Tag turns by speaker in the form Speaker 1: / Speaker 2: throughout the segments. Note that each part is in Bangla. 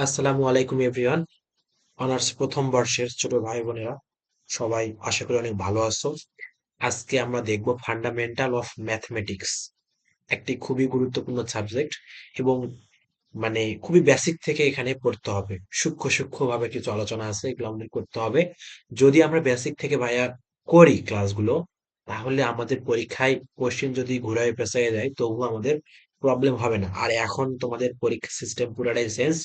Speaker 1: আসসালামু আলাইকুম এভরিওয়ান। অনার্স প্রথম বর্ষের ছোট ভাই বোনেরা সবাই আশা করি অনেক ভালো আছো। আজকে আমরা দেখব ফান্ডামেন্টাল অফ ম্যাথমেটিক্স, একটি খুবই গুরুত্বপূর্ণ সাবজেক্ট এবং খুবই বেসিক থেকে এখানে পড়তে হবে। সূক্ষ্ম সূক্ষ্ম ভাবে কিছু আলোচনা আছে, এগুলো আমাদের করতে হবে। যদি আমরা বেসিক থেকে ভাইয়া করি ক্লাসগুলো, তাহলে আমাদের পরীক্ষায় কোশ্চেন যদি ঘুরায় পেঁচায় যায় তবুও আমাদের প্রবলেম হবে না। আর এখন তোমাদের পরীক্ষা সিস্টেম পুরাটাই চেঞ্জ।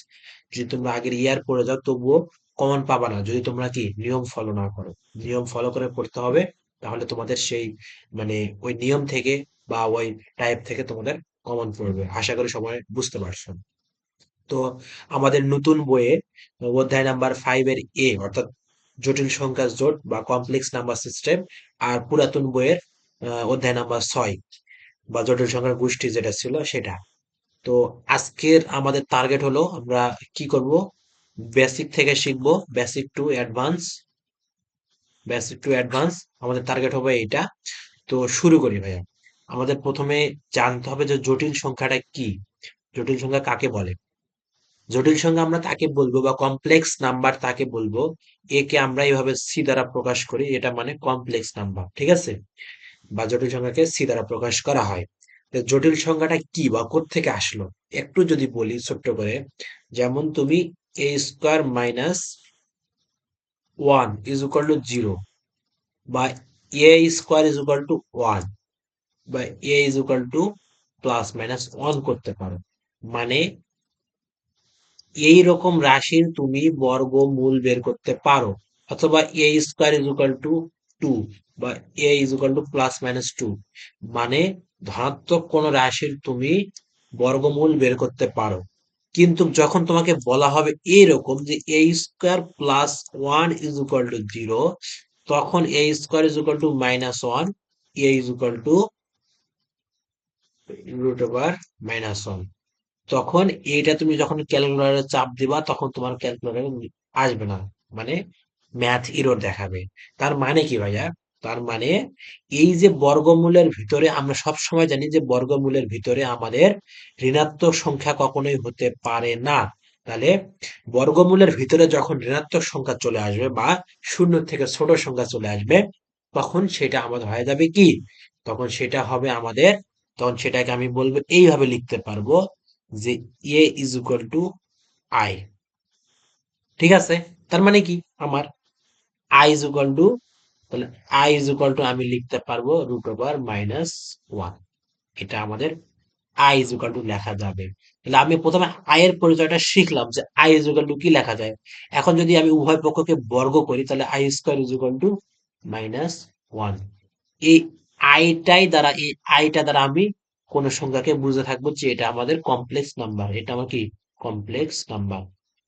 Speaker 1: যদি তোমরা আগের ইয়ার পড়ে যাও তবুও কমন পাবা না, যদি তোমরা কি নিয়ম ফলো না করো। নিয়ম ফলো করে পড়তে হবে, তাহলে তোমাদের সেই মানে ওই নিয়ম থেকে বা ওই টাইপ থেকে তোমাদের কমন পড়বে। আশা করি সবাই বুঝতে পারছো। তো আমাদের নতুন বইয়ে অধ্যায় নাম্বার 5 এর এ অর্থাৎ জটিল সংখ্যার জোট বা কমপ্লেক্স নাম্বার সিস্টেম, আর পুরাতন বইয়ের অধ্যায় নাম্বার 6 বা জটিল সংখ্যার গোষ্ঠী যেটা ছিল সেটা। তো আজকের আমাদের টার্গেট হলো আমরা কি করব, বেসিক থেকে শিখবো, basic to advance. Basic to advance আমাদের টার্গেট হবে এটা। তো শুরু করি ভাইয়া। আমাদের প্রথমে জানতে হবে যে জটিল সংখ্যাটা কি, জটিল সংখ্যা কাকে বলে। জটিল সংখ্যা আমরা তাকে বলবো বা কমপ্লেক্স নাম্বার তাকে বলবো, একে আমরা এইভাবে সি দ্বারা প্রকাশ করি, এটা মানে কমপ্লেক্স নাম্বার, ঠিক আছে। বা জটিল সংখ্যাকে সি দ্বারা প্রকাশ করা হয়। তো জটিল সংখ্যাটা কি বা কোত্থেকে আসলো একটু যদি বলি ছোট্ট করে, যেমন তুমি এ স্কোয়ার মাইনাস 1 = 0, বা এ স্কোয়ার = 1, বা a = +-1 করতে পারো। মানে এই রকম রাশির তুমি বর্গমূল বের করতে পারো, অথবা a² = 2, বা a = +-2। মানে ধনাত্মক কোন রাশির তুমি বর্গমূল বের করতে পারো। কিন্তু যখন তোমাকে বলা হবে এরকম যে a² + 1 = 0, তখন a² = -1, a√(-1), তখন এইটা তুমি যখন ক্যালকুলেটরে চাপ দিবা তখন তোমার ক্যালকুলেটরে আসবে না, মানে ম্যাথ এরর দেখাবে। তার মানে কি ভাইয়া? তার মানে এই যে বর্গমূলের ভিতরে আমরা সব সময় জানি যে বর্গমূলের ভিতরে আমাদের ঋণাত্মক সংখ্যা কখনোই হতে পারে না। তাহলে বর্গমূলের ভিতরে যখন ঋণাত্মক সংখ্যা চলে আসবে বা শূন্য থেকে ছোট সংখ্যা চলে আসবে, তখন সেটা আমাদের হয়ে যাবে কি, তখন সেটা হবে আমাদের, তখন সেটাকে আমি বলবো এইভাবে লিখতে পারবো যে a = I। ঠিক আছে? তার মানে কি আমার I ইজ টু, তাহলে I আমি লিখতে পারবো √(-1)। এটা আমাদের I লেখা যাবে। তাহলে আমি প্রথমে I এর পরিচয়টা শিখলাম যে I কি লেখা যায়। এখন যদি আমি উভয় পক্ষকে বর্গ করি তাহলে I² = -1। এই আইটা দ্বারা আমি কোন সংখ্যাকে বুঝে থাকবো যে এটা আমাদের কমপ্লেক্স নাম্বার, এটা আমার কি কমপ্লেক্স নাম্বার।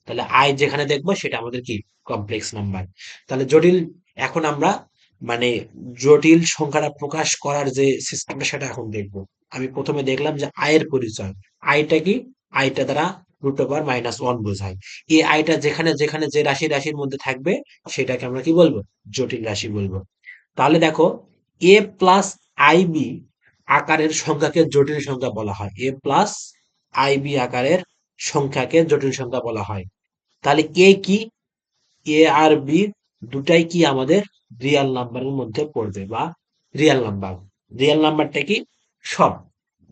Speaker 1: তাহলে আই যেখানে দেখবো সেটা আমাদের কি কমপ্লেক্স নাম্বার। তাহলে জটিল, এখন আমরা মানে জটিল সংখ্যাটা প্রকাশ করার যে সিস্টেমটা সেটা এখন দেখবো। আমি প্রথমে দেখলাম যে আয়ের পরিচয়। আইটা কি, আইটা দ্বারা √(-1) বোঝায়। এই আইটা যেখানে যেখানে যে রাশি রাশির মধ্যে থাকবে সেটাকে আমরা কি বলবো, জটিল রাশি বলবো। তাহলে দেখো, a+ib আকারের সংখ্যাকে জটিল সংখ্যা বলা হয়। a+ib আকারের সংখ্যাকে জটিল সংখ্যা বলা হয়। তাহলে এ কি, এ আর বি দুটাই কি আমাদের রিয়াল নাম্বারের মধ্যে পড়বে বা রিয়াল নাম্বার। রিয়াল নাম্বারটা কি, সব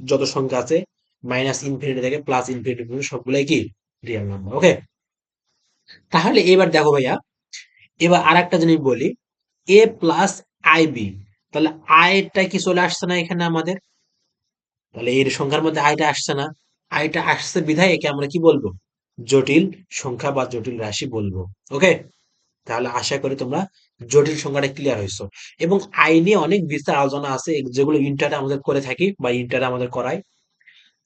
Speaker 1: যত সংখ্যা আছে -∞ থেকে +∞ পর্যন্ত সবগুলাই কি রিয়াল নাম্বার। ওকে, তাহলে এবার দেখো ভাইয়া, এবার আর একটা জিনিস বলি, a+ib, তাহলে আয়টা কি চলে আসছে না এখানে আমাদের, তাহলে এর সংখ্যার মধ্যে আয়টা আসছে না, আয়টা আসছে বিধায় একে আমরা কি বলবো, জটিল সংখ্যা বা জটিল রাশি বলবো। ওকে, তাহলে আশা করি তোমরা জটিল সংখ্যাটা ক্লিয়ার হয়েছো। এবং আই নিয়ে অনেক বিস্তার আলোচনা আছে যেগুলো ইন্টারে আমাদের করে থাকি বা ইন্টারে আমাদের করায়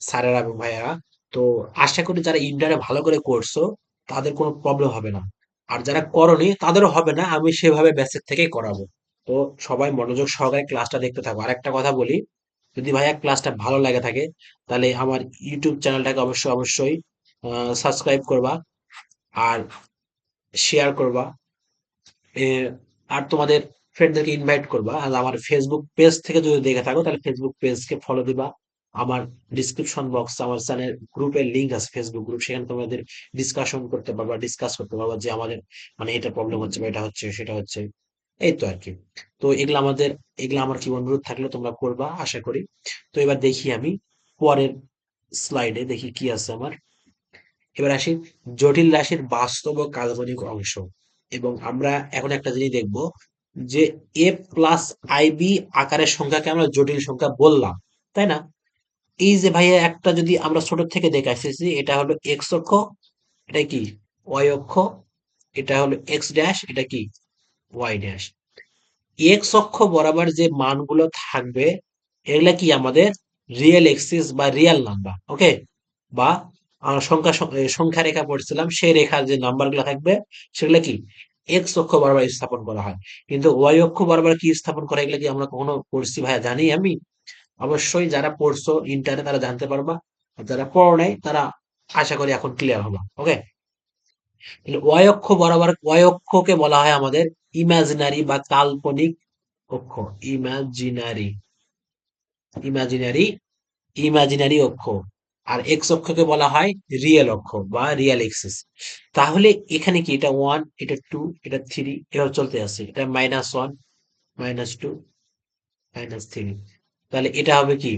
Speaker 1: স্যারেরা এবং ভাইয়েরা। তো আশা করি যারা ইন্টারে ভালো করে করছো তাদের কোনো প্রবলেম হবে না, আর যারা করনি তাদেরও হবে না, আমি সেভাবে বেসিক থেকেই করাবো। তো সবাই মনোযোগ সহকারে ক্লাসটা দেখতে থাকো। আর একটা কথা বলি, যদি ভাইয়া ক্লাসটা ভালো লাগে থাকে তাহলে আমার ইউটিউব চ্যানেলটাকে অবশ্যই অবশ্যই সাবস্ক্রাইব করবা, আর শেয়ার করবা, এ, আর তোমাদের ফ্রেন্ডদেরকে ইনভাইট করবা। আর আমার ফেসবুক পেজ থেকে যদি দেখে থাকো তাহলে ফেসবুক পেজকে ফলো দিবা। আমার ডিসক্রিপশন বক্স আমার চ্যানেল গ্রুপের লিংক আছে, ফেসবুক গ্রুপ, সেখানে তোমাদের ডিসকাশন করতে পারবা, ডিসকাস করতে পারবা যে আমাদের মানে এটা প্রবলেম হচ্ছে বা এটা হচ্ছে সেটা হচ্ছে, এই তো আর কি। তো এগুলো আমার কি অনুরোধ থাকলে তোমরা করবা আশা করি। তো এবার দেখি আমি পরের স্লাইডে দেখি কি আছে আমার। এবার আসি জটিল রাশির বাস্তব ও কাল্পনিক অংশ। এবং আমরা এখন একটা জিনিস দেখব যে এ প্লাস আইবি আকারের সংখ্যাকে আমরা জটিল সংখ্যা বললাম, তাই না? এই যে ভাইয়া একটা যদি আমরা ছোট থেকে দেখে আসতেছি, এটা হলো এক্স অক্ষ, এটা কি ওয়াই অক্ষ, এটা হলো এক্স ড্যাশ, এটা কি ওয়াই ড্যাশ। এক্স অক্ষ বরাবর যে মানগুলো থাকবে এগুলা কি আমাদের রিয়েল এক্সিস বা রিয়েল নাম্বার, ওকে? বা আমরা সংখ্যা রেখা পড়ছিলাম, সেই রেখার যে নাম্বার গুলো থাকবে সেগুলো কি এক্স অক্ষ বরাবর স্থাপন করা হয়। কিন্তু ওয়াই অক্ষ বরাবর কি স্থাপন করা, এগুলো কি আমরা কখনো পড়ছি ভাইয়া জানি আমি? অবশ্যই যারা পড়ছো ইন্টারে তারা জানতে পারবা, আর যারা পড়ো নাই তারা আশা করি এখন ক্লিয়ার হবা, ওকে? তাহলে ওয়াই অক্ষ বরাবর, ওয়াই অক্ষকে বলা হয় আমাদের ইমাজিনারি বা কাল্পনিক অক্ষ। ইমাজিনারি, ইমাজিনারি, ইমাজিনারি অক্ষ। আর এক্স অক্ষকে বলা হয় রিয়েল অক্ষ বা রিয়েল এক্সিস। তাহলে এখানে কি এটা ওয়ান, এটা টু, এটা থ্রি, এভাবে চলতে আছে, এটা minus one, minus two, minus three. তাহলে এটা হবে কি,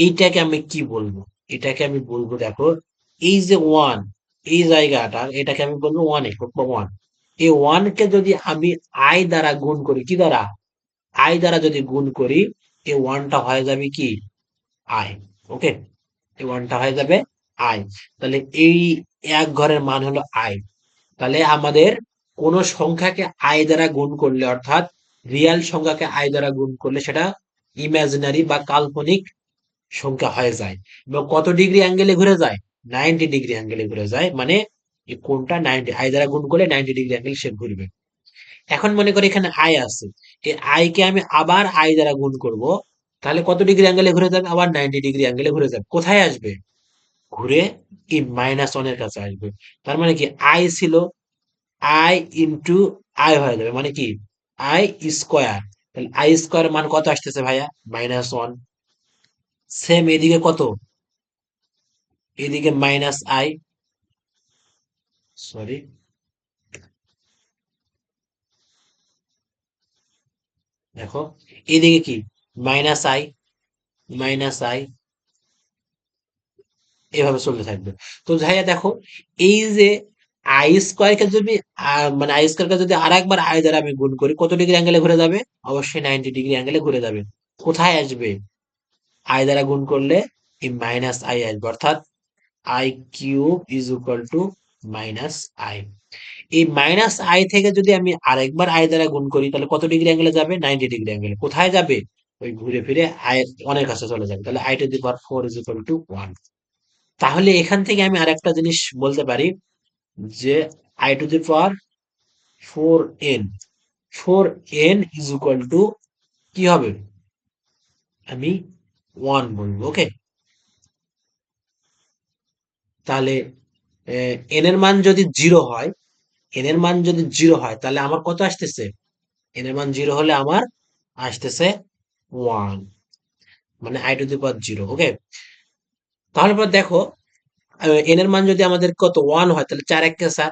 Speaker 1: এইটাকে আমি কি বলবো? এটাকে আমি বলবো দেখো, এই যে ওয়ান, এই জায়গাটা এটাকে আমি বলবো ওয়ান একক বা ওয়ান। এই ওয়ান কে যদি আমি আই দ্বারা গুণ করি, কি দ্বারা? আই দ্বারা যদি গুণ করি, এই ওয়ানটা হয়ে যাবে কি আই, ওকে? এই ওয়ানটা হয়ে যাবে আই। তাহলে এই এক ঘরের মান হলো আই। তাহলে আমাদের কোন সংখ্যাকে আই দ্বারা গুণ করলে, অর্থাৎ রিয়েল সংখ্যাকে আই দ্বারা গুণ করলে সেটা ইমাজিনারি বা কাল্পনিক সংখ্যা হয়ে যায়। এবং কত ডিগ্রি অ্যাঙ্গেলে ঘুরে যায়? 90 ডিগ্রি অ্যাঙ্গেলে ঘুরে যায়। মানে এই কোনটা 90 আই দ্বারা গুণ করলে 90 ডিগ্রি অ্যাঙ্গেল সে ঘুরবে। এখন মনে করি এখানে আই আছে, এই আই কে আমি আবার আই দ্বারা গুণ করব, তাহলে কত ডিগ্রি অ্যাঙ্গেলে ঘুরে যাবে? আবার 90 ডিগ্রি অ্যাঙ্গেলে ঘুরে যাবে। কোথায় আসবে? ঘুরে এই মাইনাস ওয়ান এর কাছে আসবে। তার মানে কি আই ছিল, আই ইন্টু আই হয়ে যাবে, মানে কি আই স্কোয়ার। তাহলে আই স্কোয়ার মান কত আসতেছে ভাইয়া? Minus one. সেম এদিকে কত? এদিকে মাইনাস আই, সরি, দেখো এদিকে কি মাইনাস আই, মাইনাস আই, এভাবে চলতে থাকবে। তো ভাইয়া দেখো, এই যে আই স্কোয়ার কে যদি মানে আই স্কোয়ার কে যদি আর একবার আই দ্বারা আমি গুণ করি, কত ডিগ্রি অ্যাঙ্গেলে ঘুরে যাবে? অবশ্যই 90 ডিগ্রি অ্যাঙ্গেলে ঘুরে যাবে। কোথায় আসবে? আই দ্বারা গুণ করলে এই মাইনাস আই আসবে, অর্থাৎ I cube is equal two minus I. এই মাইনাস আই থেকে যদি আমি আরেকবার আই দ্বারা গুণ করি, তাহলে কত ডিগ্রি অ্যাঙ্গেলে যাবে? 90 ডিগ্রি অ্যাঙ্গেলে। কোথায় যাবে? ওই ঘুরে ফিরে আই অনেক কাছে চলে যাবে। তাহলে I to the power four is equal two one. তাহলে এখান থেকে আমি আরেকটা জিনিস বলতে পারি যে I to the power four N, four N is equal to কি হবে? আমি ওয়ান বলবো, ওকে? তাহলে এন এর মান যদি জিরো হয়, এন এর মান যদি জিরো হয় তাহলে আমার কত আসতেছে? এন এর মান জিরো হলে আমার আসতেছে ওয়ান, মানে i to the power zero, okay? তাহলে পর দেখো, এন এর মান যদি আমাদের কত ওয়ান হয়, তাহলে চার একে চার,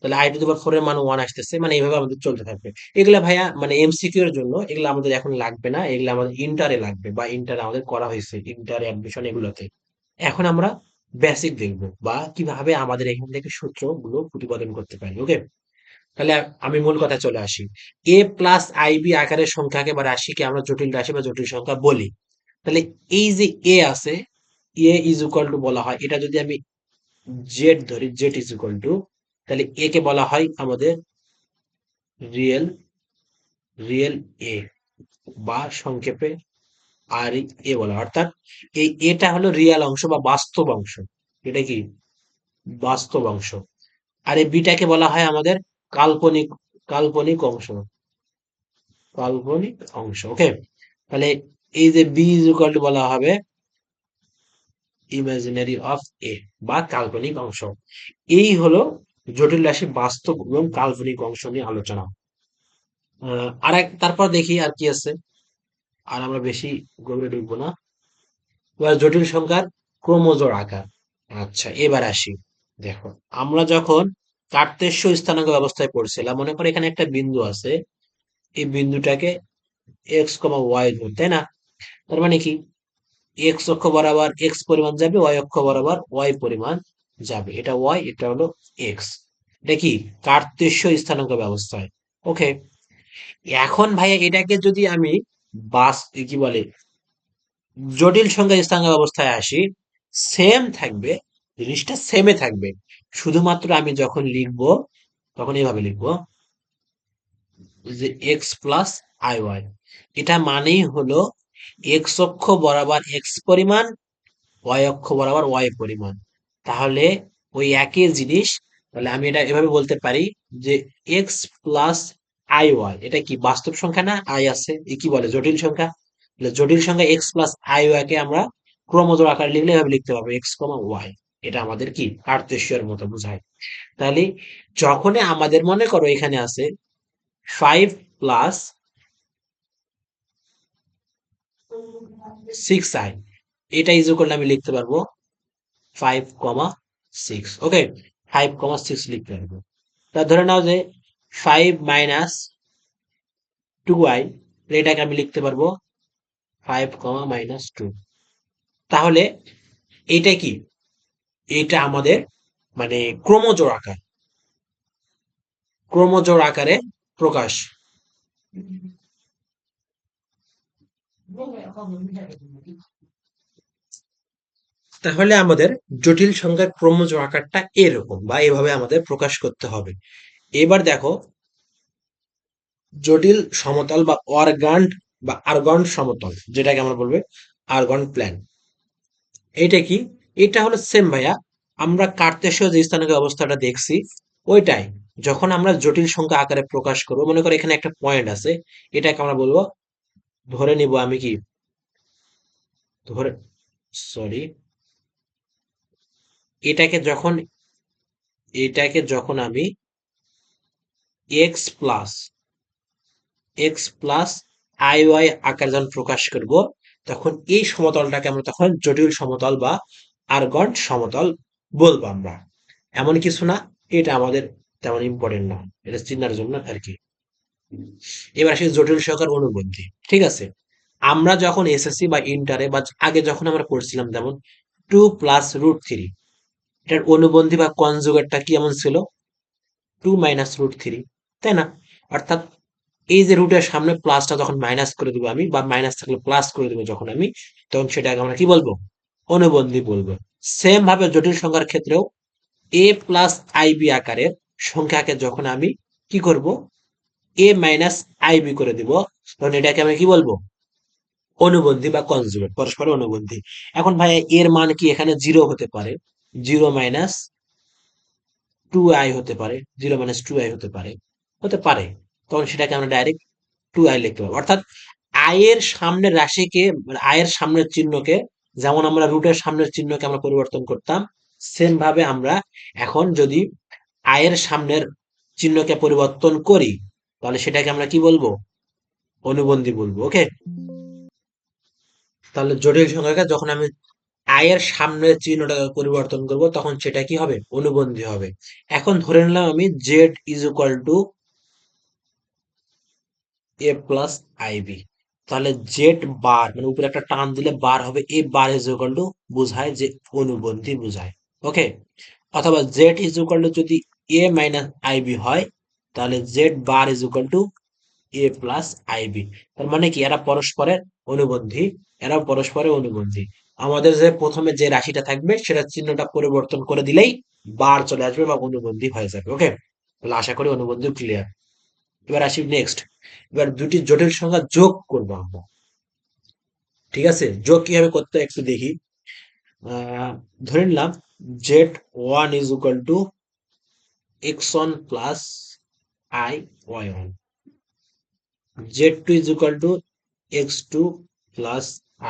Speaker 1: তাহলে I to the power four এর মান ওয়ান আসতেছে, মানে এইভাবে আমাদের চলতে থাকবে। এগুলা ভাইয়া মানে এমসিকিউ এর জন্য, এগুলো আমাদের এখন লাগবে না, এগুলো আমাদের ইন্টারে লাগবে বা ইন্টারে আমাদের করা হয়েছে, ইন্টার অ্যাডমিশন এগুলোতে। এখন আমরা বেসিক দেখবো বা কিভাবে আমাদের এখান থেকে সূত্রগুলো প্রতিপাদন করতে পারি, ওকে? তাহলে আমি মূল কথা চলে আসি। এ প্লাস আইবি আকারের সংখ্যাকে বা রাশিকে আমরা জটিল রাশি বা জটিল সংখ্যা বলি। তাহলে এই যে এ আছে, এ ইজ ইকুয়াল টু বলা হয়, এটা যদি আমি জেড ধরি, জেড ইজ ইকুয়াল টু, তাহলে এ কে বলা হয় আমাদের রিয়েল, রিয়েল এ, বা সংক্ষেপে আর এ বলা হয়। অর্থাৎ এই এটা হলো রিয়েল অংশ বা বাস্তব অংশ। এটা কি বাস্তব অংশ। আর এই বিটাকে বলা হয় আমাদের কাল্পনিক, কাল্পনিক অংশ, কাল্পনিক অংশ, ওকে? তাহলে এই যে বি ইজ ইকুয়াল টু বলা হবে ইমাজিনারি অফ এ বা কাল্পনিক অংশ। এই হলো জটিল রাশি বাস্তব এবং কাল্পনিক অংশ নিয়ে আলোচনা। তারপর দেখি আর কি আছে, আর আমরা বেশি গভীরে ঢুকবো না। এবার জটিল সংখ্যার ক্রমজোড় আকার। আচ্ছা, এবার আসি। দেখো, আমরা যখন কার্তেশ্য স্থানাঙ্ক ব্যবস্থায় পড়ছিলাম, মনে করো এখানে একটা বিন্দু আছে, এই বিন্দুটাকে এক্স কমা ওয়াই ধর, তাই না? তার মানে কি, এক্স অক্ষ বরাবর এক্স পরিমাণ যাবে, ওয়াই অক্ষ বরাবর ওয়াই পরিমাণ যাবে। এটা ওয়াই, এটা হলো এক্স। এটা কি কার্তেশ্য স্থানাঙ্ক ব্যবস্থায়। ওকে, এখন ভাইয়া এটাকে যদি আমি বাস কি বলে জটিল সংখ্যা স্থানাঙ্ক ব্যবস্থায় আসি, সেম থাকবে, জিনিসটা সেমে থাকবে। শুধুমাত্র আমি যখন লিখবো তখন এইভাবে লিখবো যে এক্স প্লাস আই ওয়াই। এটা মানেই হলো এক্স অক্ষ বরাবর এক্স পরিমাণ, ওয়াই অক্ষ বরাবর ওয়াই পরিমাণ। তাহলে ওই একই জিনিস, তাহলে আমি এটা এভাবে বলতে পারি যে এক্স প্লাস আই ওয়াই, এটা কি বাস্তব সংখ্যা না? আই আছে, এ কি বলে জটিল সংখ্যা। তাহলে জটিল সংখ্যা এক্স প্লাস আই ওয়াই কে আমরা ক্রমজোড় আকারে লিখলে এভাবে লিখতে পারবো এক্স কমা ওয়াই। এটা আমাদের কি কার্তেশীয় মতো বোঝায়। তাহলে যখনই আমাদের মনে করো এখানে আছে 5 + 6i, এটা ইজ করলে আমি লিখতে পারবো 5, 6। ওকে, 5, 6 লিখতে পারবো। তা ধরে নাও যে 5 - 2i, এটাকে আমি লিখতে পারবো 5, -2। তাহলে এটা কি, এটা আমাদের মানে ক্রমজোড় আকার, ক্রমজোড় আকারে প্রকাশ। তাহলে আমাদের জটিল সংখ্যার ক্রমজোড় আকারটা এরকম বা এভাবে আমাদের প্রকাশ করতে হবে। এবার দেখো, জটিল সমতল বা অর্গান বা আর্গন সমতল, যেটাকে আমরা বলবো আর্গন প্ল্যান। এটা কি, এটা হলো সেম ভাইয়া, আমরা কার্তেশীয় যে স্থানিক অবস্থাটা দেখছি ওইটাই। যখন আমরা জটিল সংখ্যা আকারে প্রকাশ করবো, মনে করো এখানে একটা পয়েন্ট আছে, এটাকে আমরা বলবো, ধরে নিব আমি কি, ধরে, সরি, এটাকে যখন, আমি এক্স প্লাস আই ওয়াই আকারে যখন প্রকাশ করব, তখন এই সমতলটাকে আমরা তখন জটিল সমতল বা আর্গন সমতল বলবো আমরা। এমন কিছু না, এটা আমাদের তেমন ইম্পর্টেন্ট না, এটা চিন্তার জন্য আর কি। এবার আসি জটিল সংখ্যার অনুবন্ধী। ঠিক আছে, আমরা যখন এসএসসি বা ইন্টারে বা আগে যখন আমরা পড়ছিলাম, যেমন 2 + √3, এটার অনুবন্ধী বা কনজুগেটটা কি এমন ছিল? 2 - √3, তাই না? অর্থাৎ এই যে রুটের সামনে প্লাসটা যখন মাইনাস করে দিব আমি, বা মাইনাস থাকলে প্লাস করে দিব যখন আমি, তখন সেটাকে আমরা কি বলবো? অনুবন্ধী বলবো। সেম ভাবে জটিল সংখ্যার ক্ষেত্রেও a+ib আকারের সংখ্যাকে যখন আমি কি করব, a-ib করে দিব, তখন এটাকে আমি কি বলবো? অনুবন্ধী বা কনজুগেট, পরস্পর অনুবন্ধী। এখন ভাই এর মান কি এখানে 0 হতে পারে, 0-2i হতে পারে, 0-2i হতে পারে, তখন সেটাকে আমরা ডাইরেক্ট 2i লিখতে পারবো। অর্থাৎ আয়ের সামনের রাশিকে, মানে আয়ের সামনের চিহ্নকে, যেমন আমরা রুটের সামনের চিহ্নকে আমরা পরিবর্তন করতাম, সেম ভাবে আমরা এখন যদি আয়ের সামনের চিহ্নকে পরিবর্তন করি, তাহলে সেটাকে আমরা কি বলবো? অনুবন্ধী বলবো। ওকে, তাহলে জটিল সংখ্যাকে যখন আমি আয়ের সামনের চিহ্নটাকে পরিবর্তন করব, তখন সেটা কি হবে? অনুবন্ধী হবে। এখন ধরে নিলাম আমি Z is equal two a+ib, তাহলে জেড বার মানে উপরে একটা টান দিলে বার হবে, এ বার ইজ ইকুয়াল টু বোঝায় যে অনুবন্ধী বোঝায়। ওকে, অথবা জেড ইজ ইকুয়াল টু যদি a-ib হয়, তাহলে Z bar is equal two a+ib। তার মানে কি, এরা পরস্পরের অনুবন্ধী, আমাদের যে প্রথমে যে রাশিটা থাকবে সেটা চিহ্নটা পরিবর্তন করে দিলেই বার চলে আসবে বা অনুবন্ধী হয়ে যাবে। ওকে, তাহলে আশা করি অনুবন্ধী ক্লিয়ার। এবার আসি নেক্সট, এবার দুটি জটিল সংখ্যা যোগ করবো আমরা। ঠিক আছে, যোগ কিভাবে করতে হয় একটু দেখি। ধরে নিলাম z1 is equal to x1 plus I Y one, z2 is equal to x2 plus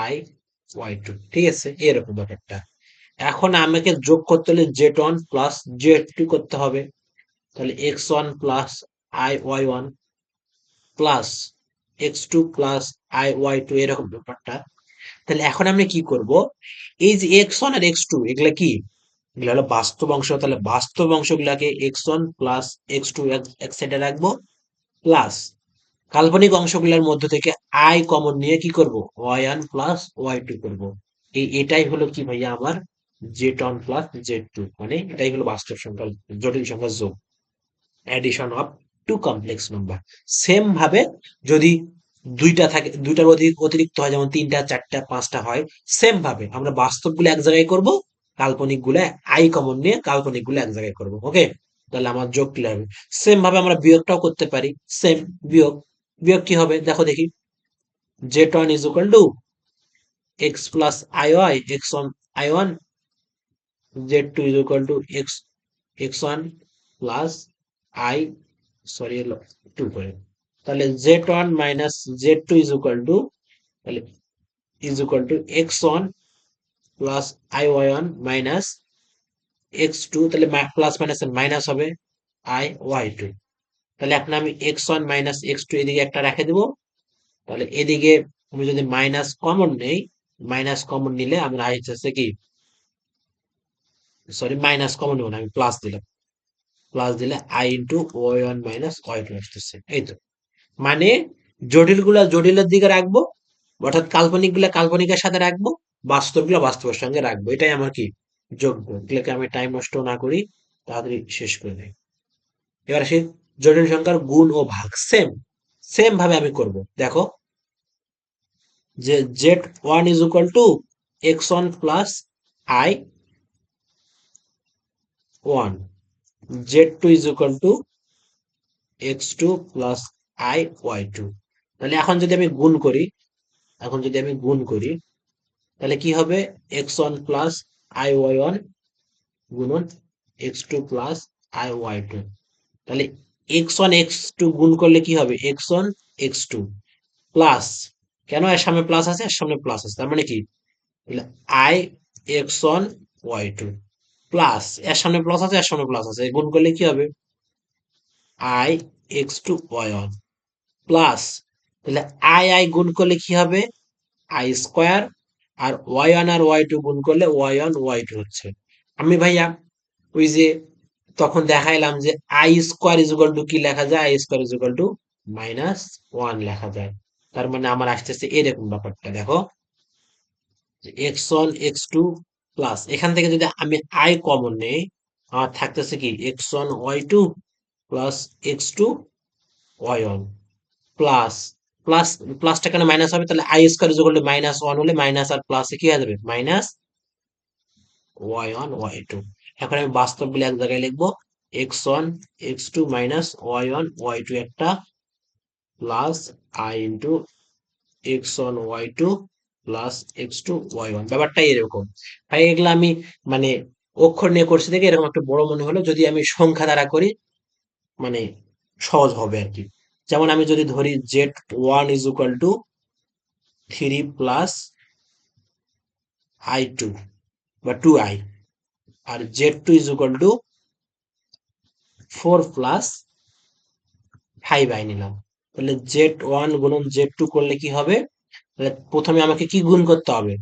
Speaker 1: I Y two. ঠিক আছে, এরকম ব্যাপারটা। এখন আমাকে যোগ করতে হলে z1 প্লাস z2 করতে হবে, তাহলে x1 plus I Y one plus x2 plus I Y two, এরকম ব্যাপারটা। তাহলে এখন আমরা কি করব, এই যে x1 আর x2 এগুলা কি, এগুলো হলো বাস্তব অংশ, তাহলে বাস্তব অংশগুলাকে x1 প্লাস x2 এক সাইডে রাখবো, প্লাস কাল্পনিক অংশগুলোর মধ্য থেকে আই কমন নিয়ে কি করব, y1 প্লাস y2 করব। এটাই হলো কি ভাইয়া আমার z1 প্লাস z2, মানে এটাই হলো বাস্তব সংখ্যা, জটিল সংখ্যার যোগ, addition of two complex number. Same ভাবে যদি দুইটা থাকে, দুইটার অতিরিক্ত হয়, যেমন তিনটা চারটা পাঁচটা হয়, সেম ভাবে আমরা বাস্তব গুলো এক জায়গায় করব, কাল্পনিক গুলো আই কমন নিয়ে কাল্পনিক গুলো এক জায়গায় করব। ওকে, তাহলে আমার যোগ ক্লিয়ার হবে। সেম ভাবে আমরা বিয়োগটাও করতে পারি, সেম বিয়োগ। বিয়োগ কি হবে দেখো দেখি, z1 is equal to x plus iy, x1 i1, z2 is equal to x1 plus i, sorry এলো 2 করে, তাহলে z1 minus z2 is equal to, তাহলে is equal to x1 plus iy1 minus x2, তাহলে প্লাস মাইনাস মাইনাস হবে iy2। তাহলে এখন আমি x1 মাইনাস x2 এদিকে একটা রেখে দেবো, তাহলে এদিকে আমি যদি মাইনাস কমন নেই, মাইনাস কমন নিলে আমরা আসছে কি, সরি মাইনাস কমন নেব না, আমি প্লাস দিলাম, প্লাস দিলে i into y1 minus y2 আসতেছে। এই তো, মানে জটিল গুলা জটিলের দিকে রাখবো, অর্থাৎ কাল্পনিক গুলা কাল্পনিকের সাথে রাখবো, বাস্তব গুলা বাস্তবের সঙ্গে রাখবো, এটাই আমার কি যোগ্য। এগুলোকে আমি টাইম নষ্ট না করি, তাড়াতাড়ি শেষ করে দেয়। এবার আসি জটিল সংখ্যার গুণ ও ভাগ, সেম সেম ভাবে আমি করব। দেখো যে z1 is equal to x1 plus i1, z2 is equal to x2 plus iy2। তাহলে এখন যদি আমি গুণ করি, এখন যদি আমি গুণ করি, তাহলে কি হবে, x1 প্লাস iy1 গুণন x2 প্লাস iy2। তাহলে x1 x2 গুণ করলে কি হবে, x1 x2 প্লাস, কেন এর সামনে প্লাস আছে, এর সামনে প্লাস আছে, তার মানে কি, তাহলে i x1 y2 প্লাস, এর সামনে প্লাস আছে এর সামনে প্লাস আছে, গুণ করলে কি হবে, i x2 y1 প্লাস, তাহলে i গুণ করলে কি হবে, I square, R y1 R y2 গুণ করলে y1 y2 হচ্ছে। আমি ভাইয়া ওই যে তখন দেখাইলাম যে I square is equal to কি লেখা যায়, I square is equal two minus one লেখা যায়। তার মানে আমার আসতেছে এরকম ব্যাপারটা, দেখো x1 x2 প্লাস, এখান থেকে যদি আমি আই কমন নেই, আমার থাকতেছে কি x1 y2 plus x2 y1 plus, plus প্লাসটা কেন মাইনাস হবে, তাহলে I square is equal two minus one হলে মাইনাস আর প্লাসে কি হয়ে যাবে, মাইনাস y1 y2। এখন আমি বাস্তবগুলো এক জায়গায় লিখবো, x1 x2 minus y1 y2 একটা, plus i into x1 y2 plus x2 y1। ব্যাপারটা এরকম ভাই, এগুলো আমি মানে অক্ষর নিয়ে করছি দেখে এরকম একটা বড় মনে হলো, যদি আমি সংখ্যা দ্বারা করি মানে সহজ হবে আর কি। যেমন আমি যদি ধরি z1 is equal two 3 plus i2 বা 2i, আর z2 is equal to 4 plus 5i নিলাম। তাহলে z1 গুণন z2 করলে কি হবে, তাহলে প্রথমে আমাকে কি গুণ করতে হবে,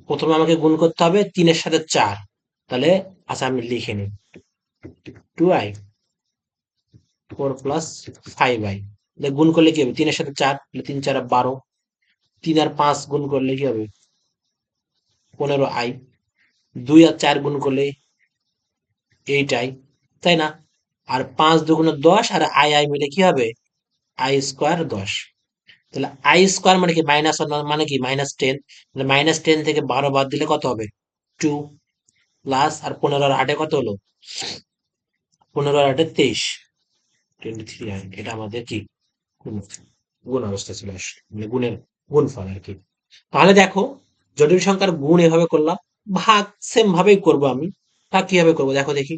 Speaker 1: প্রথমে আমাকে গুণ করতে হবে 3 এর সাথে 4, তাহলে আচ্ছা আমি লিখে নিই, 2i 4 প্লাস 5i, গুণ করলে কি হবে, 3 এর সাথে 4, 3 4 12, 3 আর 5 গুণ করলে কি হবে 15i, 2 আর 4 গুণ করলে 8i, তাই না, আর 5 দুগুণে 10, আর আই আই মিলে কি হবে আই স্কোয়ার 10। তাহলে আই স্কোয়ার মানে কি মাইনাস, মানে কি -10, -10 থেকে 12 বাদ দিলে কত হবে 2, প্লাস আর 15 আর 8 কত হলো, 15 আর 8 23, 23i। এটা আমাদের কি গুণ, গুণ অবস্থা ছিল মানে গুণের গুণফল আর কি। তাহলে দেখো জটিল সংখ্যার গুণ এভাবে করলাম, ভাগ সেম ভাবেই করব আমি। ভাগ কিভাবে করবো দেখো দেখি,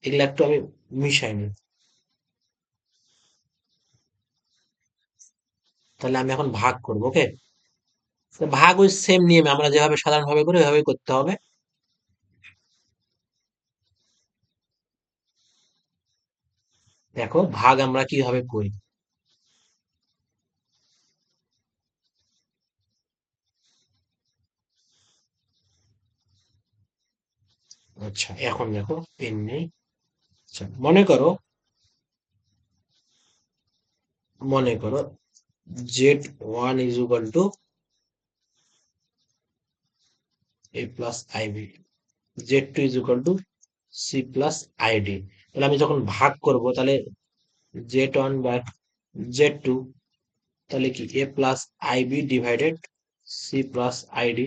Speaker 1: এগুলা একটু আমি মিশাই নিই। তাহলে আমি এখন ভাগ করবো, ওকে। ভাগ ওই সেম নিয়মে আমরা যেভাবে সাধারণভাবে করি ওইভাবেই করতে হবে। দেখো ভাগ আমরা কিভাবে করি, আচ্ছা, এখন দেখো পেন নেই। আচ্ছা, মনে করো Z1 is equal to A plus I B, Z2 is equal to C plus I D. তাহলে আমি যখন ভাগ করব তাহলে Z1 বাই Z2, তাহলে কি a plus i b divided c plus i d.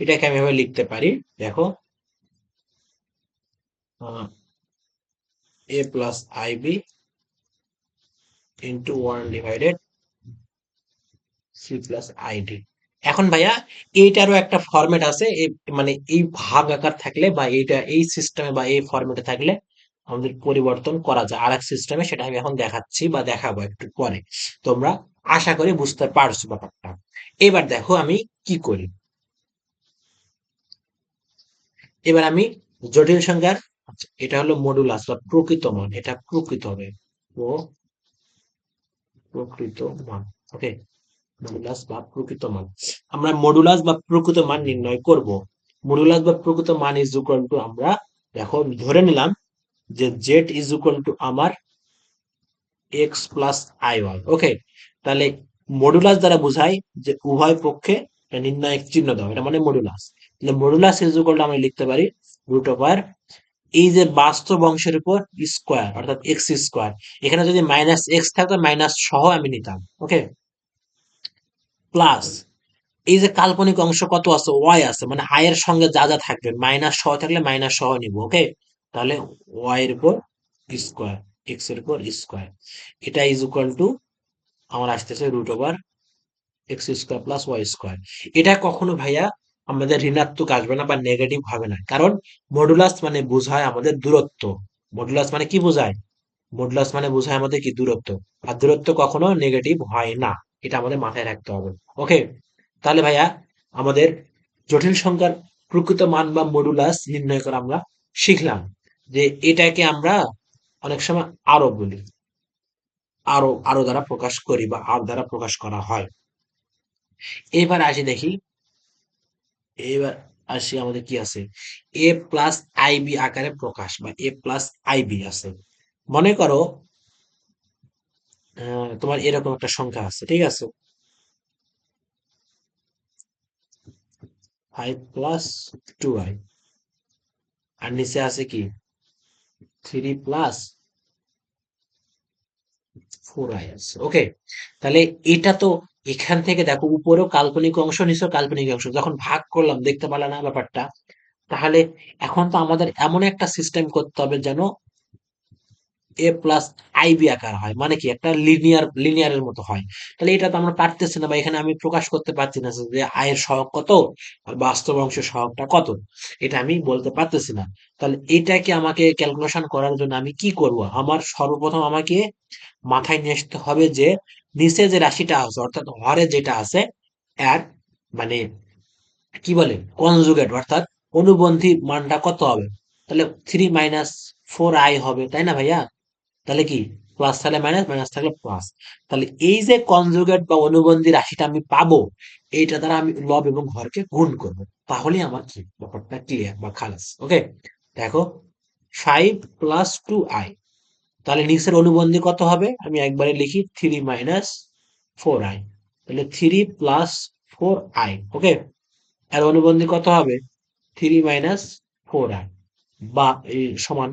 Speaker 1: এটাকে আমি এভাবে লিখতে পারি, দেখো a plus i b into 1 divided c plus i d. এখন ভাইয়া এইটারও একটা ফরম্যাট আছে, মানে এই ভাগ আকার থাকলে বা এইটা এই সিস্টেমে বা এই ফরম্যাটে থাকলে আমাদের পরিবর্তন করা যায় আরেক সিস্টেমে, সেটা আমি এখন দেখাচ্ছি বা দেখাবো একটু পরে। তোমরা আশা করি বুঝতে পারছো ব্যাপারটা। এবার দেখো আমি কি করি। এবার আমি জটিল সংখ্যার, আচ্ছা, এটা হলো মডুলাস বা প্রকৃত মান, এটা প্রকৃত হবে ও প্রকৃত মান। ওকে, মডুলাস বা প্রকৃত মান, আমরা মডুলাস বা প্রকৃত মান নির্ণয় করব। মডুলাস বা প্রকৃত মান ইজ ইকুয়াল টু, আমরা দেখো ধরে নিলাম যে জেড ইজ ইকুয়াল টু আমার এক্স প্লাস আই ওয়াই। ওকে, তাহলে মডুলাস দ্বারা বোঝায় যে উভয় পক্ষে একটা নির্ণায়ক চিহ্ন দাও, এটা মানে মডুলাস। তাহলে মডুলাস ইজ ইকুয়াল টু আমরা লিখতে পারি রুট ওভার এই যে বাস্তব অংশের উপর স্কোয়ার অর্থাৎ এক্স স্কোয়ার। এখানে যদি মাইনাস এক্স থাকতো মাইনাস সহ আমি নিতাম। ওকে, প্লাস এই যে কাল্পনিক অংশ কত আছে, ওয়াই আছে, মানে আই এর সঙ্গে যা যা থাকবে মাইনাস সহ থাকলে মাইনাস সহ নিব। ওকে, তাহলে ওয়াই এর উপর স্কোয়ার, এক্স এর উপর স্কোয়ার, এটা ইজ ইকুয়াল টু আমার আসতেছে root over x square plus Y square. এটা কখনো ভাইয়া আমাদের ঋণাত্মক আসবে না বা নেগেটিভ হবে না, কারণ মডুলাস মানে বোঝায় আমাদের দূরত্ব। মডুলাস মানে কি বোঝায়? মডুলাস মানে বোঝায় আমাদের কি দূরত্ব। আর দূরত্ব কখনো নেগেটিভ হয় না, এটা আমাদের মাথায় রাখতে হবে। ওকে, তাহলে ভাইয়া আমাদের জটিল সংখ্যার প্রকৃত মান বা মডুলাস নির্ণয় করা আমরা শিখলাম। যে এটাকে আমরা অনেক সময় আরো বলি, আরো আরো দ্বারা প্রকাশ করি বা আর দ্বারা প্রকাশ করা হয়। এবার আসি দেখি, এবার আসি আমাদের কি আছে, এ প্লাস আইবি আকারে প্রকাশ বা এ প্লাস আইবি আছে। মনে করো তোমার এরকম একটা সংখ্যা আছে, ঠিক আছে, 5 + 2i, আর নিচে আছে কি 3 + 4i আছে। ওকে, তাহলে এটা তো এখান থেকে দেখো উপরেও কাল্পনিক অংশ নিচেও কাল্পনিক অংশ, যখন ভাগ করলাম দেখতে পারলাম না ব্যাপারটা। তাহলে এখন তো আমাদের এমন একটা সিস্টেম করতে হবে যেন এ প্লাস আইবি আকার হয়, মানে কি একটা লিনিয়ারের মতো হয়। তাহলে এটা তো আমরা পারতেছি না, বা এখানে আমি প্রকাশ করতে পারছি না যে আয়ের সহগ কত আর বাস্তব অংশের সহগটা কত, এটা আমি বলতে পারতেছি না। তাহলে এটাকে আমাকে ক্যালকুলেশন করার জন্য আমি কি করব, আমার সর্বপ্রথম আমাকে মাথায় নিয়ে আসতে হবে যে নিচে যে রাশিটা আছে অর্থাৎ হরে যেটা আছে এর মানে কি বলে কনজুগেট অর্থাৎ অনুবন্ধী মানটা কত হবে। তাহলে 3 - 4i হবে, তাই না ভাইয়া? তাহলে কি প্লাস থাকলে মাইনাস, মাইনাস থাকলে প্লাস। তাহলে এই যে কনজুগেট বা অনুবন্ধী রাশিটা আমি পাবো, এইটা দ্বারা আমি লব এবং হরকে গুণ করব। তাহলে আমার কি ব্যাপারটা ক্লিয়ার বা খালাস। ওকে, দেখো 5 + 2i, তাহলে নিচের অনুবন্ধী কত হবে আমি একবারে লিখি 3 - 4i, তাহলে 3 + 4i। ওকে, আর অনুবন্ধী কত হবে 3 - 4i বা এই সমান,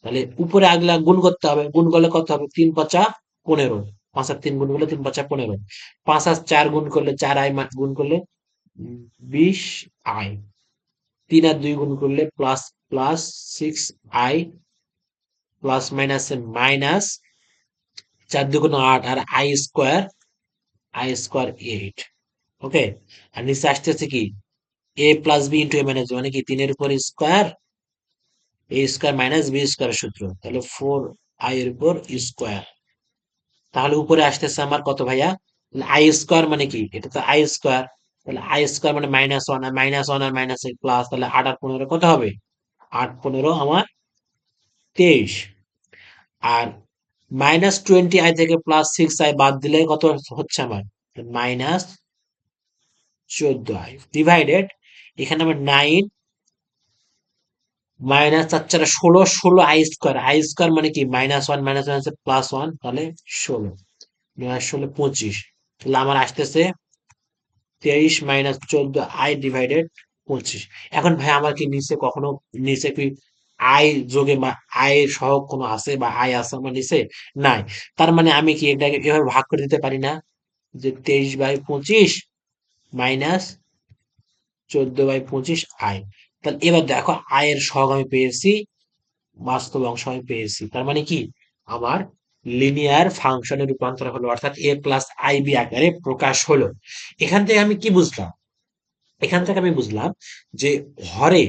Speaker 1: তাহলে উপরে আগলা গুণ করতে হবে, গুণ করলে কত হবে 3 × 5 = 15, 5 আর 3 গুণ করলে 3 × 5 = 15, 5 আর 4 গুণ করলে 4i গুণ করলে 20i, 3 আর 2 গুণ করলে প্লাস প্লাস 6i, প্লাস মাইনাসে মাইনাস, 4 × 2 = 8 আর i² 8। ওকে, আর নিচে আসতেছে কি a plus B into a minus B, মানে কি 3 এর উপর স্কোয়ার a² - b² সূত্র, তাহলে 4i এর উপর স্কোয়ার। তাহলে উপরে আসতেছে আমার কত ভাইয়া, i² মানে কি, এটা তো i², তাহলে i² মানে -1, আর -1 আর মাইনাস প্লাস, তাহলে 8 আর 15 কত হবে 8 × 15 আমার 23। আর -20i থেকে +6i বাদ দিলে কত হচ্ছে আমার -14i ডিভাইডেড, এখানে আমার 9 মাইনাস 4 16, 16 আই স্কোয়ার মানে কি -1 -1 আছে +1, তাহলে 16, 9 16 25, তাহলে আমার আসতেছে 23 - 14 আই ডিভাইডেড 25। এখন ভাই আমার কি নিচে কখনো, নিচে কি আই যোগে আই সহ কোনো আছে বা আই আছে আমার নিচে? নাই। তার মানে আমি কি এটাকে এভাবে ভাগ করে দিতে পারি না, যে 23/25 মাইনাস 14/25 আই। তাহলে এবার দেখো আয়ের সহগ আমি পেয়েছি, বাস্তব অংশ আমি পেয়েছি। তার মানে কি আমার লিনিয়ার ফাংশনে রূপান্তর হলো, অর্থাৎ এ প্লাস আই বি আকারে প্রকাশ হলো। এখান থেকে আমি কি বুঝলাম? এখান থেকে আমি বুঝলাম যে হরে,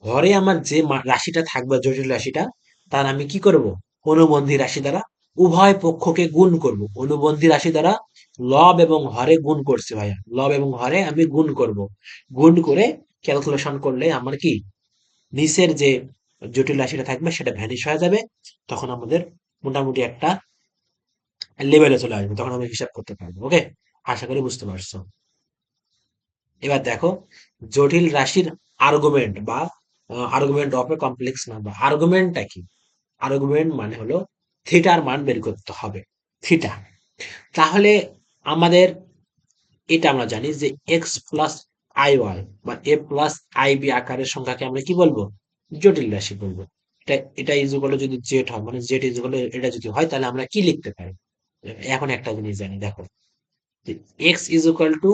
Speaker 1: হরে আমার যে রাশিটা থাকবে, জটিল রাশিটা, তার আমি কি করব? অনুবন্ধী রাশি দ্বারা উভয় পক্ষকে গুণ করব। অনুবন্ধী রাশি দ্বারা লব এবং হরে গুণ করছে ভাইয়া, লব এবং হরে আমি গুণ করব। গুণ করে ক্যালকুলেশন করলে আমার কি নিচের যে জটিল রাশিটা থাকবে সেটা ভ্যানিশ হয়ে যাবে। তখন আমাদের মোটামুটি একটা লেভেলে চলে আসবে, তখন আমি হিসাব করতে পারবো। ওকে, আশা করি বুঝতে পারছো। এবার দেখো জটিল রাশির আর্গুমেন্ট বা argument of a complex number. আর্গুমেন্টটা কি? আর্গুমেন্ট মানে হলো থিটার মান বের করতে হবে, থিটা। তাহলে আমাদের এটা আমরা জানি যে এক্স প্লাস আই ওয়াই বা এ প্লাস আই বি আকারের সংখ্যাকে আমরা কি বলবো? জটিল রাশি বলবো। এটা ইজুকাল যদি জেড হয়, মানে জেড ইজুকাল এটা যদি হয়, তাহলে আমরা কি লিখতে পারি? এখন একটা জিনিস জানি, দেখো x is equal to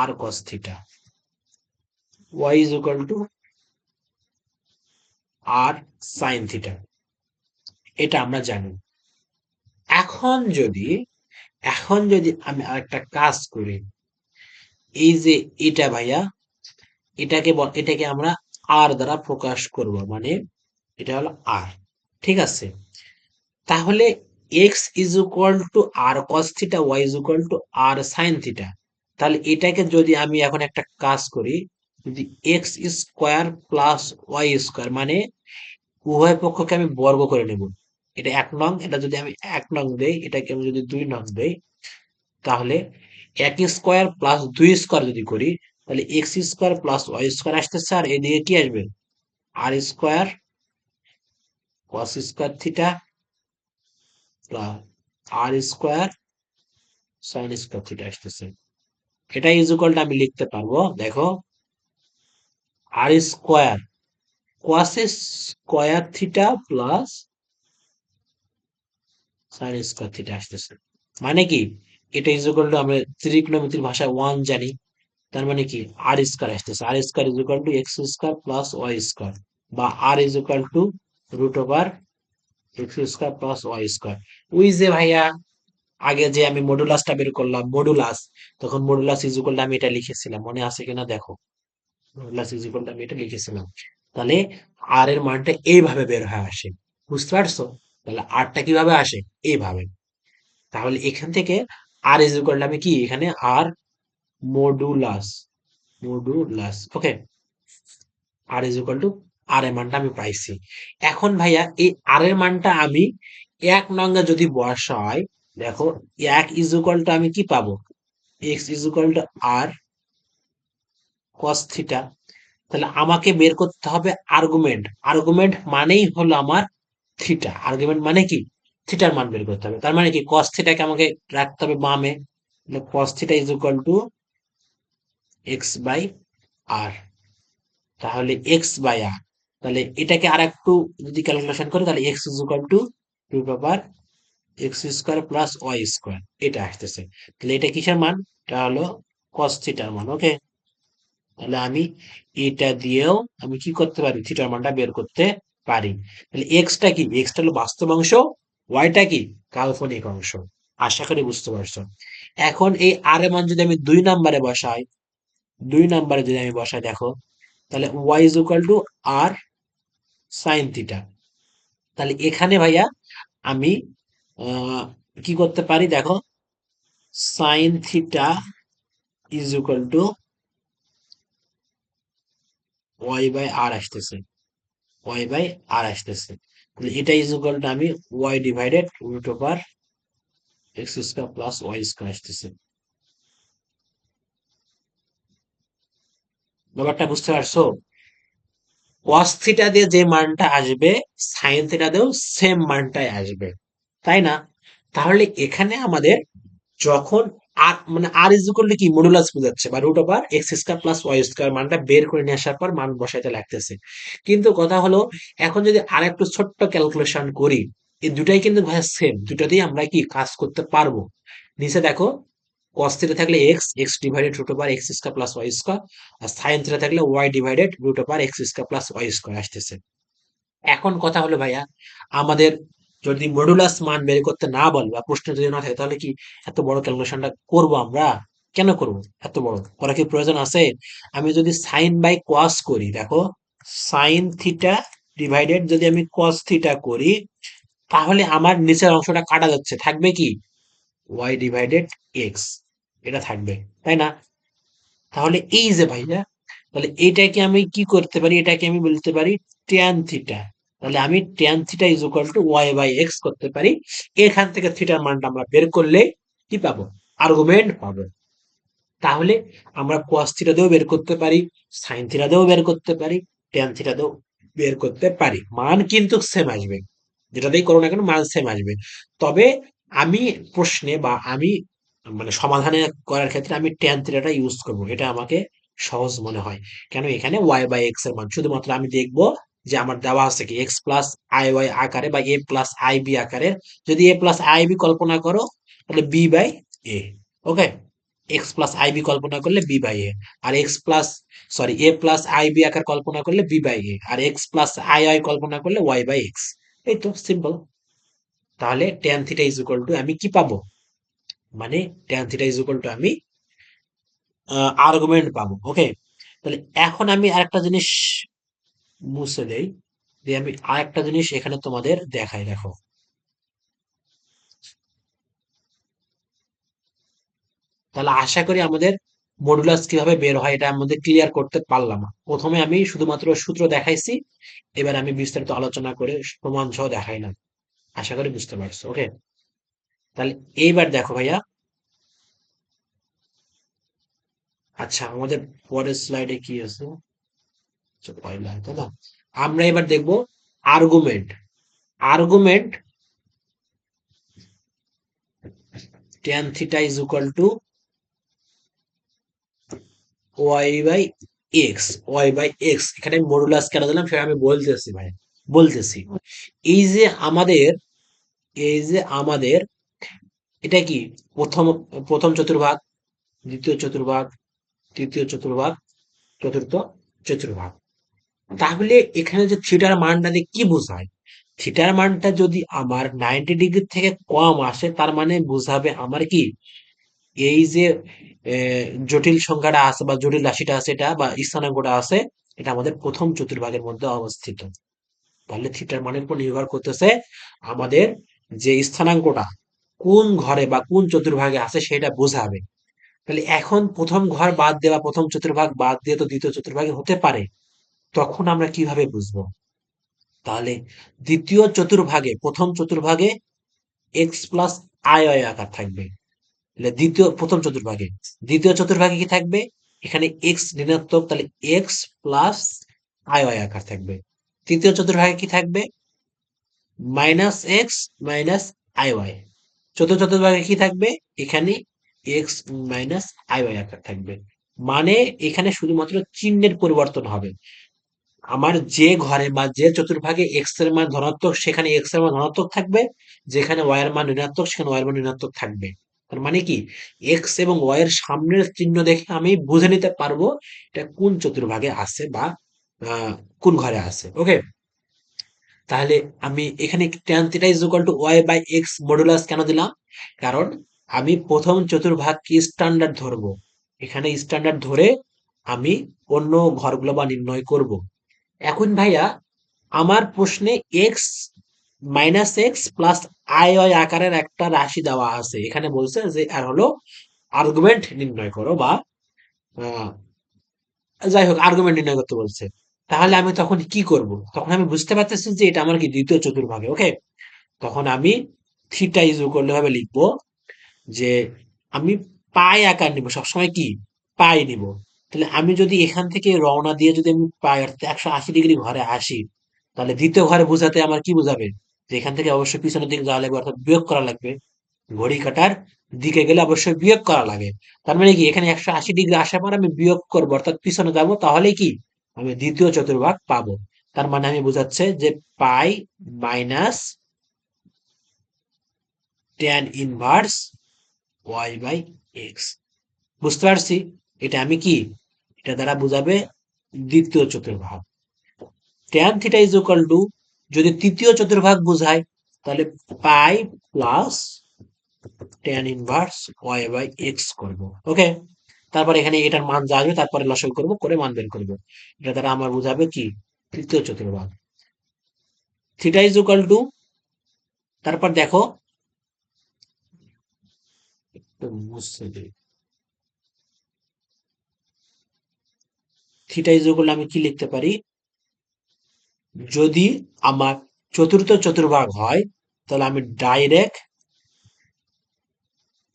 Speaker 1: r cos theta, y is equal to r sine theta, এটা আমরা জানি। এখন যদি, এখন যদি আমি আরেকটা কাজ করি, এই যে এটা ভাইয়া, এটাকে আমরা আর দ্বারা প্রকাশ করব, মানে এটা হলো আর, ঠিক আছে? তাহলে x is equal to r cos theta, y is equal to r sine theta. তাহলে এটাকে যদি আমি এখন একটা কাজ করি, যদি x square plus Y square, মানে উভয় পক্ষকে আমি বর্গ করে নেব। এটা 1 নং, এটা যদি আমি 1 নং দেই, এটাকে আমি যদি 2 নং দেই, তাহলে 1 স্কোয়ার প্লাস 2 স্কোয়ার যদি করি, তাহলে x square plus Y square আসতেছে, আর এদিকে কি আসবে? R square cos square theta plus r square sine square theta আসতেছে। এটা ইজুকালটা আমি লিখতে পারবো, দেখো r square cos square theta plus sine square theta আসতেছে। মানে কি এটা ইজুকাল টু, আমরা ত্রিকোণমিতির ভাষায় ওয়ান জানি, তার মানে কি আর স্কোয়ার আসতেছে। R square is equal to x square plus Y square, বা r is equal to root over x square plus Y square. ওই যে ভাইয়া আগে যে আমি মডুলাসটা বের করলাম, মডুলাস, তখন মডুলাস ইজ ইকুয়াল টু আমি এটা লিখেছিলাম, মনে আছে কিনা দেখো, মডুলাস ইজ ইকুয়াল টু আমি এটা লিখেছিলাম। তাহলে আর এর মানটা এইভাবে বের হয়ে আসে, বুঝতে পারছো? তাহলে আরটা কিভাবে আসে? এইভাবে। তাহলে এখান থেকে আর ইজ ইকুয়াল টু আমি কি এখানে r modulus, modulus, okay, r is equal to r এর মানটা আমি পাইছি। এখন ভাইয়া এই আর এর মানটা আমি 1 নঙ্গে যদি বসাই, দেখো 1 ইজ ইকুয়াল টু আমি কি পাবো? X is equal to r cos theta. তাহলে আমাকে বের করতে হবে আর্গুমেন্ট। আর্গুমেন্ট মানেই হলো আমার থিটা। আর্গুমেন্ট মানে কি? থিটার মান বের করতে হবে। তার মানে কি কস থিটাকে আমাকে রাখতে হবে বামে, cos theta is equal to x by r, তাহলে এক্স বাই আর, তাহলে এটাকে আর একটু যদি ক্যালকুলেশন করি, তাহলে x is equal to root over x square plus Y square, এটা আসতেছে। তাহলে এটা কিসের মান? এটা হলো কস থিটার মান। ওকে, তাহলে আমি এটা দিয়েও আমি কি করতে পারি? থিটার মানটা বের করতে পারি। তাহলে এক্সটা কি? এক্সটা হলো বাস্তব অংশ, ওয়াইটা কি? কাল্পনিক অংশ। আশা করি বুঝতে পারছো। এখন এই আর এর মান যদি আমি 2 নম্বরে বসাই, 2 নম্বরে যদি আমি বসাই, দেখো তাহলে y is equal to r sine theta. তাহলে এখানে ভাইয়া আমি আহ, কি করতে পারি? দেখো sine theta is equal to y by r আসতেছে, ওয়াই বাই আর আসতেছে। তাহলে এটা ইজ ইকুয়াল টু আমি y divided root over x square plus Y square আসতেছে। ব্যাপারটা বুঝতে পারছো? কস থিটা দিয়ে যে মানটা আসবে সাইন থিটা দিয়েও সেম মানটাই আসবে, তাই না? তাহলে এখানে আমাদের যখন আর মানে আর ইজ ইকুয়াল টু কি মডুলাস বোঝাচ্ছে বা root over x square plus y square মানটা বের করে নিয়ে আসার পর মান বসাইতে লাগতেছে। কিন্তু কথা হলো, এখন যদি আর একটু ছোট্ট ক্যালকুলেশন করি, এই দুটাই কিন্তু ভাই সেম, দুটাতেই আমরা কি কাজ করতে পারবো। নিচে দেখো, cos থিটা থাকলে x, x divided root over x square plus y square, আর সাইন থিটা থাকলে y divided root over x square plus y square আসতেছে। এখন কথা হলো ভাইয়া, আমাদের যদি মডুলাস মান বের করতে না বলে বা প্রশ্ন যদি না থাকে, তাহলে কি এত বড় ক্যালকুলেশনটা করব আমরা? কেন করব? এত বড় করা কি প্রয়োজন আছে? আমি যদি সাইন বাই কস করি, দেখো, সাইন থিটা ডিভাইডেড যদি আমি কস থিটা করি, তাহলে আমার নিচের অংশটা কাটা যাচ্ছে, থাকবে কি ওয়াই ডিভাইডেড এক্স, এটা থাকবে, তাই না? তাহলে এই যে ভাইয়া, তাহলে এটাকে আমি কি করতে পারি, এটাকে আমি বলতে পারি ট্যান থিটা। তাহলে আমি tan theta is equal to y by x করতে পারি। এখান থেকে থিটার মানটা আমরা বের করলে কি পাবো? আর্গুমেন্ট পাবো। তাহলে আমরা cos থিটা দিয়েও বের করতে পারি, সাইন থিটা দিয়েও বের করতে পারি, ট্যান থিটা দিয়েও বের করতে পারি, মান কিন্তু সেম আসবে। যেটাতেই করো না কেন মান সেম আসবে। তবে আমি প্রশ্নে বা আমি মানে সমাধানে করার ক্ষেত্রে আমি ট্যান থিটাটা ইউজ করব, এটা আমাকে সহজ মনে হয়। কেন, এখানে ওয়াই বাই এক্স এর মান শুধুমাত্র আমি দেখব যে আমার দেওয়া আছে কি এক্স প্লাস আই ওয়াই আকারে বা এ প্লাস আই বি আকারে। যদি এ প্লাস আই বি কল্পনা করো, তাহলে b by a. Okay, x plus i b কল্পনা করলে বি বাই এ, আর x plus sorry a plus i b আকার কল্পনা করলে বি বাই এ, আর এক্স প্লাস আই আই কল্পনা করলে ওয়াই বাই এক্স। এই তো সিম্পল। তাহলে tan theta is equal to আমি কি পাবো, মানে tan theta is equal to আমি আর্গুমেন্ট পাবো। ওকে, তাহলে এখন আমি আরেকটা জিনিস মুছে দেই, যে আমি আরেকটা জিনিস এখানে তোমাদের দেখাই, দেখো। তাহলে আশা করি আমাদের মডুলাস কিভাবে বের হয় এটা আমাদের ক্লিয়ার করতে পারলাম। প্রথমে আমি শুধুমাত্র সূত্র দেখাইছি, এবার আমি বিস্তারিত আলোচনা করে প্রমাণ সহ দেখাইলাম। আশা করি বুঝতে পারছো। ওকে, তাহলে এইবার দেখো ভাইয়া, আচ্ছা আমাদের পরের স্লাইডে কি আছে? আচ্ছা, পয়লা, তাই না? আমরা এবার দেখবো argument. Argument tan theta is equal to y by x, y by x. এখানে মডুলাস কেন দিলাম সেটা আমি বলতেছি ভাই, বলতেছি। এই যে আমাদের, এই যে আমাদের এটা কি প্রথম, প্রথম চতুর্ভাগ, দ্বিতীয় চতুর্ভাগ, তৃতীয় চতুর্ভাগ, চতুর্থ চতুর্ভাগ। তাহলে এখানে যে থিটার মানটা দিয়ে কি বোঝায়? থিটার মানটা যদি আমার 90 ডিগ্রি থেকে কম আসে, তার মানে বোঝাবে আমার কি এই যে জটিল সংখ্যাটা আছে বা জটিল রাশিটা আছে এটা বা স্থানাঙ্কটা আছে, এটা আমাদের প্রথম চতুর্ভাগের মধ্যে অবস্থিত। তাহলে থিটার মানের উপর নির্ভর করতেছে আমাদের যে স্থানাঙ্কটা কোন ঘরে বা কোন চতুর্ভাগে আছে সেটা বোঝাবে। তাহলে এখন প্রথম ঘর বাদ দেওয়া, প্রথম চতুর্ভাগ বাদ দিয়ে তো দ্বিতীয় চতুর্ভাগে হতে পারে, তখন আমরা কিভাবে বুঝবো? তাহলে দ্বিতীয় চতুর্ভাগে, প্রথম চতুর্ভাগে এক্স প্লাস আই ওয়াই আকার থাকবে। তাহলে দ্বিতীয় প্রথম চতুর্ভাগে, দ্বিতীয় চতুর্ভাগে কি থাকবে? এখানে এক্স ঋণাত্মক, তাহলে এক্স প্লাস আই ওয়াই আকার থাকবে। তৃতীয় চতুর্ভাগে কি থাকবে? Minus x minus i y. চতুর্থ চতুর্ভাগে কি থাকবে? এখানে এক্স মাইনাস আই ওয়াই আকার থাকবে। মানে এখানে শুধুমাত্র চিহ্নের পরিবর্তন হবে। আমার যে ঘরে বা যে চতুর্ভাগে এক্স এর মান ধনাত্মক সেখানে এক্স এর মান ধনাত্মক থাকবে, যেখানে ওয়াই এর মান ঋণাত্মক সেখানে ওয়াই এর মান ঋণাত্মক থাকবে। তার মানে কি এক্স এবং ওয়াই এর সামনের চিহ্ন দেখে আমি বুঝে নিতে পারবো এটা কোন চতুর্ভাগে আছে বা আহ, কোন ঘরে আছে। ওকে, তাহলে আমি এখানে tan theta is equal to y by x modulus কেন দিলাম? কারণ আমি প্রথম চতুর্ভাগকে স্ট্যান্ডার্ড ধরবো, এখানে স্ট্যান্ডার্ড ধরে আমি অন্য ঘরগুলো বা নির্ণয় করব। এখন ভাইয়া আমার প্রশ্নে x minus x plus I y আকারের একটা রাশি দেওয়া আছে, এখানে বলছে যে আর হলো আর্গুমেন্ট নির্ণয় করো বা আহ, যাই হোক আর্গুমেন্ট নির্ণয় করতে বলছে। তাহলে আমি তখন কি করব? তখন আমি বুঝতে পারতেছি যে এটা আমার কি দ্বিতীয় চতুর্ভাগে। ওকে, তখন আমি থিটা ইজ ইকুয়াল ভাবে লিখবো যে আমি পাই আকার নিব, সবসময় কি পাই নিব। তাহলে আমি যদি এখান থেকে রওনা দিয়ে যদি আমি পাই অর্থাৎ 180 ডিগ্রি ঘরে আসি, তাহলে দ্বিতীয় ঘরে বোঝাতে আমার কি বোঝাবে? যে এখান থেকে অবশ্যই পিছনের দিকে যাওয়া লাগবে অর্থাৎ বিয়োগ করা লাগবে। ঘড়ি কাঁটার দিকে গেলে অবশ্যই বিয়োগ করা লাগে। তার মানে কি এখানে 180 ডিগ্রি আসার পর আমি বিয়োগ করবো অর্থাৎ পিছনে যাবো, তাহলে কি আমি দ্বিতীয় চতুর্ভাগ পাবো। তার মানে আমি বোঝাচ্ছে যে pi minus tan inverse y by x. বুঝতে পারছি? এটা আমি কি, এটা দ্বারা বোঝাবে দ্বিতীয় চতুর্ভাগ। Tan theta is equal to, যদি তৃতীয় চতুর্ভাগ বোঝায় তাহলে pi plus tan inverse y by x করবো। ওকে, তারপর এখানে এটার মান যা আসবে তারপরে লসাগু করবো, করে মান বের করবো। এটা দ্বারা আমার বোঝাবে কি তৃতীয় চতুর্ভাগ। থিটা ইজ ইকুয়াল টু, তারপর দেখো একটু মুছে দিই। থিটা ইজ ইকুয়াল আমি কি লিখতে পারি, যদি আমার চতুর্থ চতুর্ভাগ হয় তাহলে আমি direct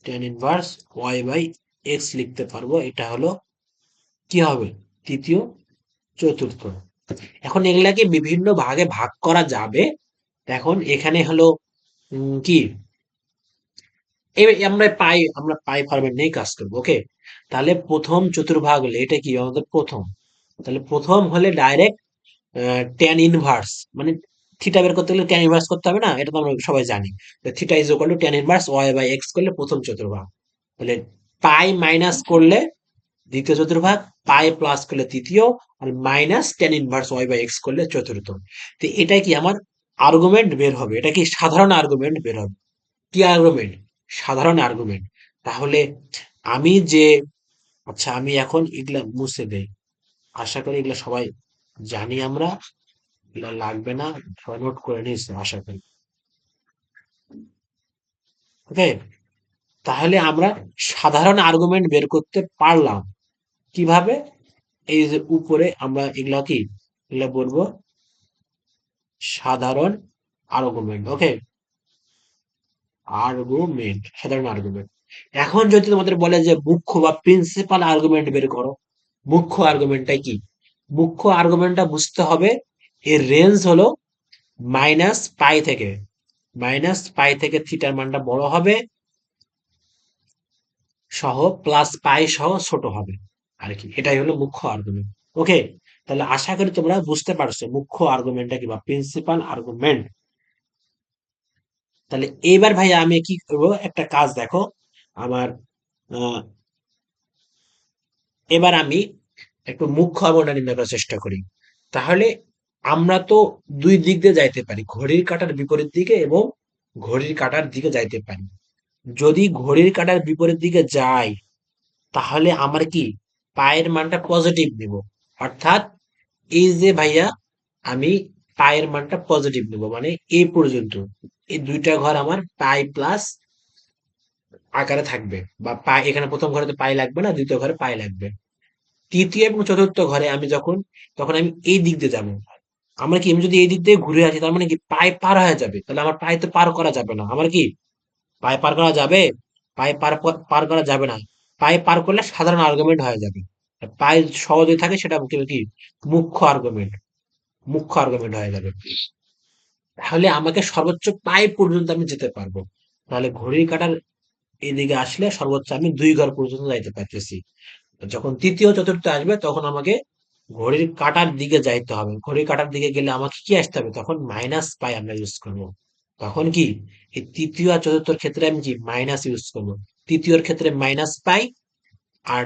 Speaker 1: tan inverse y by x লিখতে পারবো। এটা হলো কি হবে তৃতীয় চতুর্থ। এখন এগুলাকে বিভিন্ন ভাগে ভাগ করা যাবে। এখন এখানে হলো কি আমরা পাই ফরম্যাট নিয়ে কাজ করবো। ওকে, তাহলে প্রথম চতুর্ভাগ হলে এটা কি আমাদের প্রথম, তাহলে প্রথম হলে ডাইরেক্ট ট্যান ইনভার্স, মানে থিটা বের করতে গেলে ট্যান ইনভার্স করতে হবে না, এটা তো আমরা সবাই জানি। Theta is equal to tan inverse y by x করলে প্রথম চতুর্ভাগ, তাহলে পাই মাইনাস করলে দ্বিতীয় চতুর্ভাগ, পাই প্লাস করলে তৃতীয়, আর minus tan inverse y by x করলে চতুর্থ। তো এটাই কি আমার আর্গুমেন্ট বের হবে, এটা কি সাধারণ আর্গুমেন্ট বের হবে। কি আর্গুমেন্ট? সাধারণ আর্গুমেন্ট। তাহলে আমি যে, আচ্ছা আমি এখন এগুলা মুছে দেই, আশা করি এগুলা সবাই জানি আমরা, এগুলা লাগবে না, সবাই নোট করে নিয়েছে আশা করি। ওকে, তাহলে আমরা সাধারণ আর্গুমেন্ট বের করতে পারলাম কিভাবে? এই যে উপরে আমরা এগুলা কি, এগুলা বলবো সাধারণ আর্গুমেন্ট। ওকে, আর্গুমেন্ট, সাধারণ আর্গুমেন্ট। এখন যদি তোমাদের বলে যে মুখ্য বা প্রিন্সিপাল আর্গুমেন্ট বের করো, মুখ্য আর্গুমেন্টটা কি? মুখ্য আর্গুমেন্টটা বুঝতে হবে, এর রেঞ্জ হলো মাইনাস পাই থেকে থিটার মানটা বড় হবে সহ, প্লাস পাই সহ ছোট হবে আর কি, এটাই হলো মুখ্য আর্গুমেন্ট। ওকে, তাহলে আশা করি তোমরা বুঝতে পারছো মুখ্য আর্গুমেন্টটা কি বা প্রিন্সিপাল আর্গুমেন্ট। তাহলে এইবার ভাই আমি কি করবো, একটা কাজ দেখো আমার, আহ, এবার আমি একটু মুখ্য আর্গুমেন্ট নির্ণয় করার চেষ্টা করি। তাহলে আমরা তো দুই দিক দিয়ে যাইতে পারি, ঘড়ির কাঁটার বিপরীত দিকে এবং ঘড়ির কাঁটার দিকে যাইতে পারি। যদি ঘড়ির কাঁটার বিপরীত দিকে যাই তাহলে আমার কি পায়ের মানটা পজিটিভ নিব, অর্থাৎ এই যে ভাইয়া আমি পায়ের মানটা পজিটিভ নিব, মানে এই পর্যন্ত এই দুইটা ঘর আমার পাই প্লাস আকারে থাকবে, বা পাই এখানে প্রথম ঘরে তো পাই লাগবে না, দ্বিতীয় ঘরে পাই লাগবে। তৃতীয় এবং চতুর্থ ঘরে আমি যখন, তখন আমি এই দিক দিয়ে যাবো। আমরা কি, আমি যদি এই দিক দিয়ে ঘুরে আসি তার মানে কি পাই পার হয়ে যাবে, তাহলে আমার পাই তো পার করা যাবে না। আমার কি পাই পার করা যাবে? পাই পার করা যাবে না। পাই পার করলে সাধারণ আর্গুমেন্ট হয়ে যাবে। আর পাই সহজে থাকে সেটা কি কি মুখ্য আর্গুমেন্ট, মুখ্য আর্গুমেন্ট হয়ে যাবে। তাহলে আমাকে সর্বোচ্চ পাই পর্যন্ত আমি যেতে পারবো। তাহলে ঘড়ির কাঁটার এদিকে আসলে সর্বোচ্চ আমি 2 ঘর পর্যন্ত যাইতে পারতেছি। যখন তৃতীয় চতুর্থ আসবে তখন আমাকে ঘড়ির কাঁটার দিকে যাইতে হবে। ঘড়ির কাঁটার দিকে গেলে আমাকে কি আসতে হবে? তখন মাইনাস পাই আমরা ইউজ করব। তখন কি এই তৃতীয় আর চতুর্থর ক্ষেত্রে আমি কি মাইনাস ইউজ করব। তৃতীয়র ক্ষেত্রে মাইনাস পাই, আর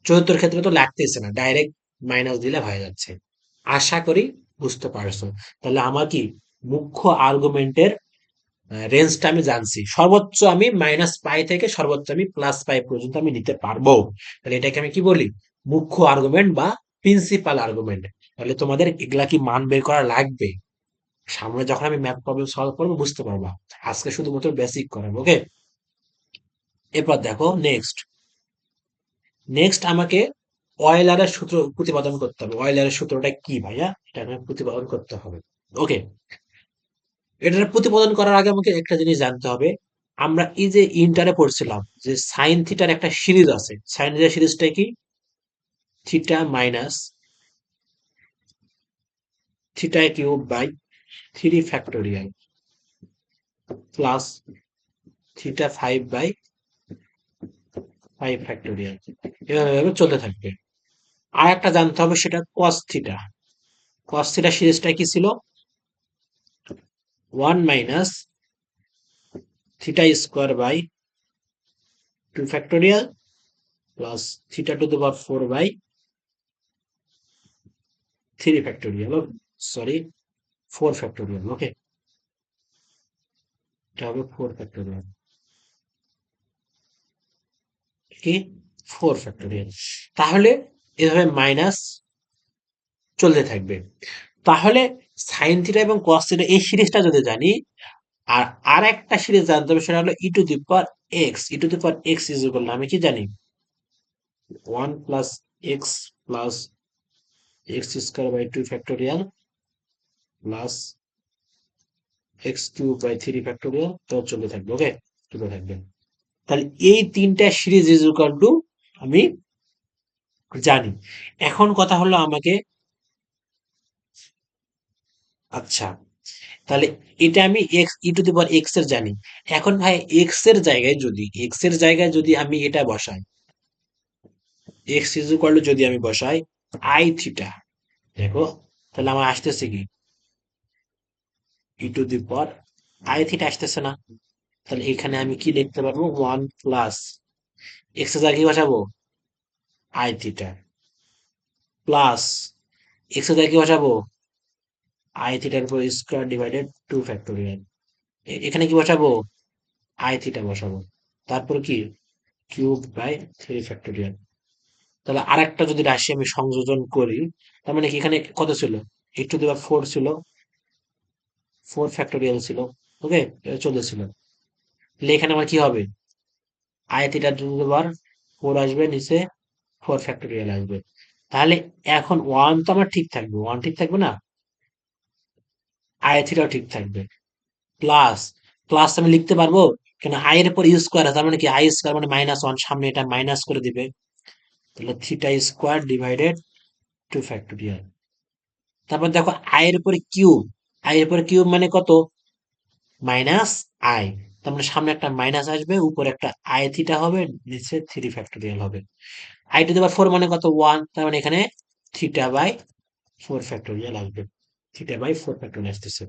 Speaker 1: চতুর্থর ক্ষেত্রে তো লাগতেছে না, ডাইরেক্ট মাইনাস দিলে হয়ে যাচ্ছে। আশা করি বুঝতে পারছো। তাহলে আমার কি মুখ্য আর্গুমেন্টের রেঞ্জটা আমি জানছি, সর্বোচ্চ আমি মাইনাস পাই থেকে সর্বোচ্চ আমি প্লাস পাই পর্যন্ত আমি নিতে পারবো। তাহলে এটাকে আমি কি বলি? মুখ্য আর্গুমেন্ট বা প্রিন্সিপাল আর্গুমেন্ট। তাহলে তোমাদের এগুলা কি মান বের করা লাগবে, সামনে যখন আমি ম্যাথ প্রবলেম সলভ করবো বুঝতে পারবা। আজকে শুধুমাত্র বেসিক করাবো। ওকে, এরপর দেখো নেক্সট, আমাকে অয়েলারের সূত্র প্রতিপাদন করতে হবে। অয়েলারের সূত্রটা কি ভাইয়া? এটা আমাকে প্রতিপাদন করতে হবে। ওকে, এটার প্রতিপাদন করার আগে আমাকে একটা জিনিস জানতে হবে। আমরা এই যে ইন্টারে পড়ছিলাম যে সাইন থিটার একটা সিরিজ আছে, সাইন থিটার সিরিজটা কি? Theta minus theta cube by 3 factorial plus theta 5/5 factorial, এভাবে চলতে থাকবে। আর একটা জানতে হবে, সেটা কস থিটা। কস থিটা সিরিজটা কি ছিল? 1 - theta square by 2 factorial plus theta to the power 4/3 factorial, sorry 4 factorial. Okay, এটা হবে 4 ফ্যাক্টোরিয়াল, কি 4 ফ্যাক্টোরিয়াল। তাহলে এভাবে মাইনাস চলতে থাকবে। তাহলে সাইন থিটা এবং কস থিটা এই সিরিজটা যদি জানি, আর আর একটা সিরিজ জানতে হবে, সেটা হলো e to the power x. E to the power x is equal, আমি কি জানি, 1 + x + x² by 2 factorial plus x³ by 3 factorial, তো চলতে থাকবে। ওকে, চলতে থাকবে। তাহলে এই তিনটা সিরিজ ইজ ইকুয়াল টু আমি জানি। এখন কথা হলো আমাকে, আচ্ছা, তাহলে এটা আমি x e to the power x এর জানি। এখন ভাই এক্স এর জায়গায় যদি আমি এটা বসাই, এক্স ইজ ইকুয়াল টু যদি আমি বসাই আই থিটা, দেখো, তাহলে আমার আসতেছে কি e to the power i theta আসতেছে না? তাহলে এখানে আমি কি লিখতে পারবো, 1 + এক্স এর জায়গায় কি বসাবো, আই থিটা, প্লাস এক্স এর জায়গায় কি বসাবো, আই থিটার উপর স্কোয়ার ডিভাইডেড 2 ফ্যাক্টোরিয়াল। এখানে কি বসাবো, আই থিটা বসাবো, তারপর কি কিউব/3 ফ্যাক্টোরিয়াল। তাহলে আরেকটা যদি রাশি আমি সংযোজন করি, তার মানে কি এখানে কত ছিল, ই টু দি পাওয়ার 4 ছিল, 4 ফ্যাক্টোরিয়াল ছিল। ওকে, এটা চলতেছিল। তাহলে এখানে আমার কি হবে, আই থিটা টু দি পাওয়ার 4 আসবে, নিচে 4 ফ্যাক্টোরিয়াল আসবে। তাহলে এখন ওয়ান তো আমার ঠিক থাকবে, ওয়ান ঠিক থাকবে না, আই থিটাও ঠিক থাকবে। প্লাস প্লাস আমি লিখতে পারবো, কেন আই এর পর স্কোয়ার আছে, তার মানে কি আই স্কোয়ার মানে -1, সামনে এটা মাইনাস করে দিবে। তাহলে থিটা স্কোয়ার ডিভাইডেড 2 ফ্যাক্টোরিয়াল। তারপর দেখো আই এর উপরে কিউব, আই এর উপরে কিউব মানে কত, মাইনাস আই, তার মানে সামনে একটা মাইনাস আসবে, উপরে একটা আই থিটা হবে, নিচে 3 ফ্যাক্টোরিয়াল হবে। আই টু দি পাওয়ার 4 মানে কত, 1, তার মানে এখানে থিটা/4 ফ্যাক্টোরিয়াল আসবে, থিটা/4 ফ্যাক্টোরিয়াল আসতেছে।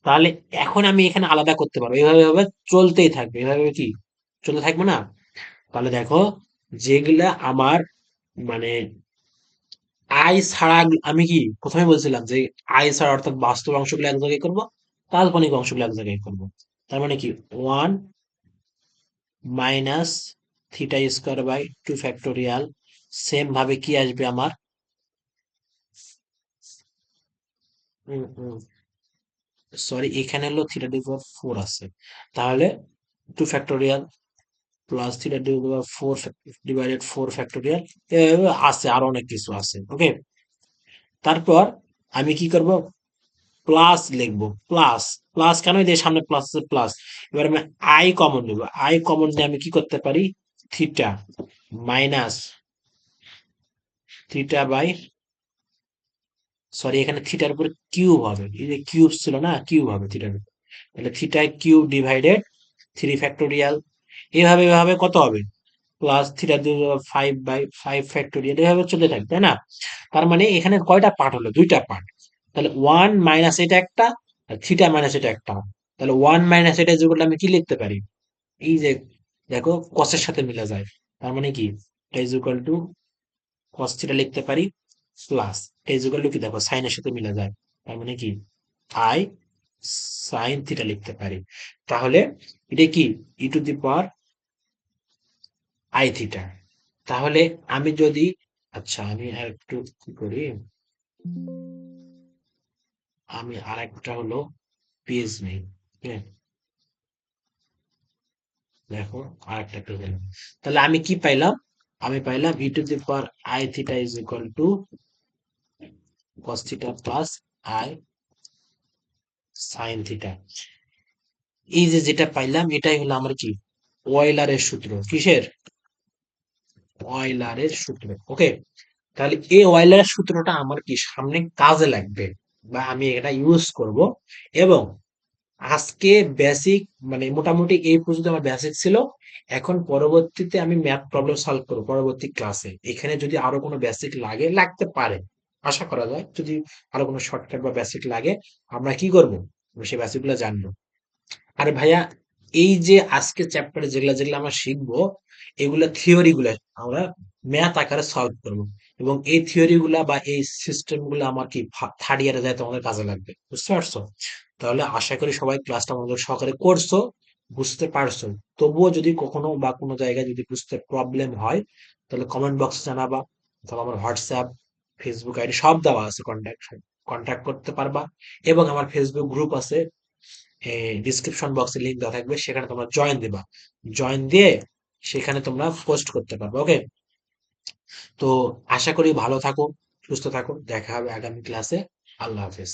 Speaker 1: তাহলে এখন আমি এখানে আলাদা করতে পারবো, এভাবে এভাবে চলতেই থাকবে, এভাবে কি চলতে থাকবে না? তাহলে দেখো, যেগুলা আমার মানে আই ছাড়া, আমি কি প্রথমে বলছিলাম যে আই ছাড়া অর্থাৎ বাস্তব অংশগুলো এক জায়গায় করবো, কাল্পনিক অংশগুলো এক জায়গায় করবো। তার মানে কি 1 - theta square by 2 factorial, same ভাবে কি আসবে আমার, সরি এখানে হলো থিটা টু দি পাওয়ার 4 আছে, তাহলে 2 factorial plus theta to the power 4 divided 4 factorial, এভাবে আছে, আরো অনেক কিছু আছে। ওকে, তারপর আমি কি করব, প্লাস লিখবো, প্লাস প্লাস কেন, এই যে সামনে প্লাস আছে, প্লাস। এবার আমি আই কমন নেব, আই কমন নিয়ে আমি কি করতে পারি, theta minus theta by, sorry এখানে থিটার উপর কিউব হবে, এই যে কিউব ছিল না, কিউব হবে থিটার উপর, তাহলে থিটা কিউব ডিভাইডেড 3 ফ্যাক্টোরিয়াল। এভাবে এভাবে কত হবে, প্লাস থিটা/5/5 ফ্যাক্টোরিয়াল, এভাবে চলে থাকবে, তাই না? তার মানে এখানে কয়টা পার্ট হলো, দুইটা পার্ট। তাহলে ওয়ান মাইনাস এটা একটা, আর থিটা মাইনাস এটা একটা। তাহলে ওয়ান মাইনাস এটা যেগুলো আমি কি লিখতে পারি, এই যে দেখো কসের সাথে মিলে যায়, তার মানে কি এটা is equal to cos theta লিখতে পারি, প্লাস এটা ইজ ইকুয়াল টু কি, দেখো সাইনের সাথে মিলে যায়, তার মানে কি আই সাইন থিটা লিখতে পারি। তাহলে এটা কি e to the power i theta. তাহলে আমি যদি, আচ্ছা আমি আর একটু কি করি, আমি আর একটা হলো পেজ নেই, হ্যাঁ, দেখো আর একটা পেজ নিলাম। তাহলে আমি কি পাইলাম, আমি পাইলাম e to the power i theta is equal to cos theta plus i sine theta. এই যে যেটা পাইলাম, এটাই হলো আমার কি, ওয়েলারের সূত্র। কিসের, ওয়েলারের সূত্র। ওকে, তাহলে এই ওয়াইলার সূত্রটা আমার কি সামনে কাজে লাগবে, বা আমি এটা ইউজ করব। এবং আজকে বেসিক, মানে মোটামুটি এই পর্যন্ত আমার বেসিক ছিল। এখন পরবর্তীতে আমি ম্যাথ প্রবলেম সলভ করবো পরবর্তী ক্লাসে। এখানে যদি আরো কোনো বেসিক লাগে, লাগতে পারে, আশা করা যায়, যদি আরো কোনো শর্টকাট বা বেসিক লাগে, আমরা কি করব, আমরা সেই বেসিক গুলো জানবো। আরে ভাইয়া, এই যে আজকে চ্যাপ্টারে যেগুলা যেগুলা আমরা শিখবো, এগুলা থিওরি গুলা আমরা ম্যাথ আকারে সলভ করব। এবং এই থিওরি গুলা বা এই সিস্টেম গুলা আমার কি থার্ড ইয়ারে যায় তোমাদের কাজে লাগবে, বুঝতে পারছো? তাহলে আশা করি সবাই ক্লাসটা মনোযোগ সহকারে করছো, বুঝতে পারছো। তবুও যদি কখনো বা কোনো জায়গায় যদি বুঝতে প্রবলেম হয়, তাহলে কমেন্ট বক্সে জানাবা, অথবা আমার হোয়াটসঅ্যাপ, ফেসবুক আইডি সব দেওয়া আছে, কন্ট্যাক্ট কন্ট্যাক্ট করতে পারবা। এবং আমার ফেসবুক গ্রুপ আছে, ডিসক্রিপশন বক্সে লিংক দেওয়া থাকবে, সেখানে তোমরা জয়েন দিবা। জয়েন দিয়ে সেখানে তোমরা পোস্ট করতে পারবে, ওকে? তো আশা করি ভালো থাকো, সুস্থ থাকো, দেখা হবে আগামী ক্লাসে। আল্লাহ হাফেজ।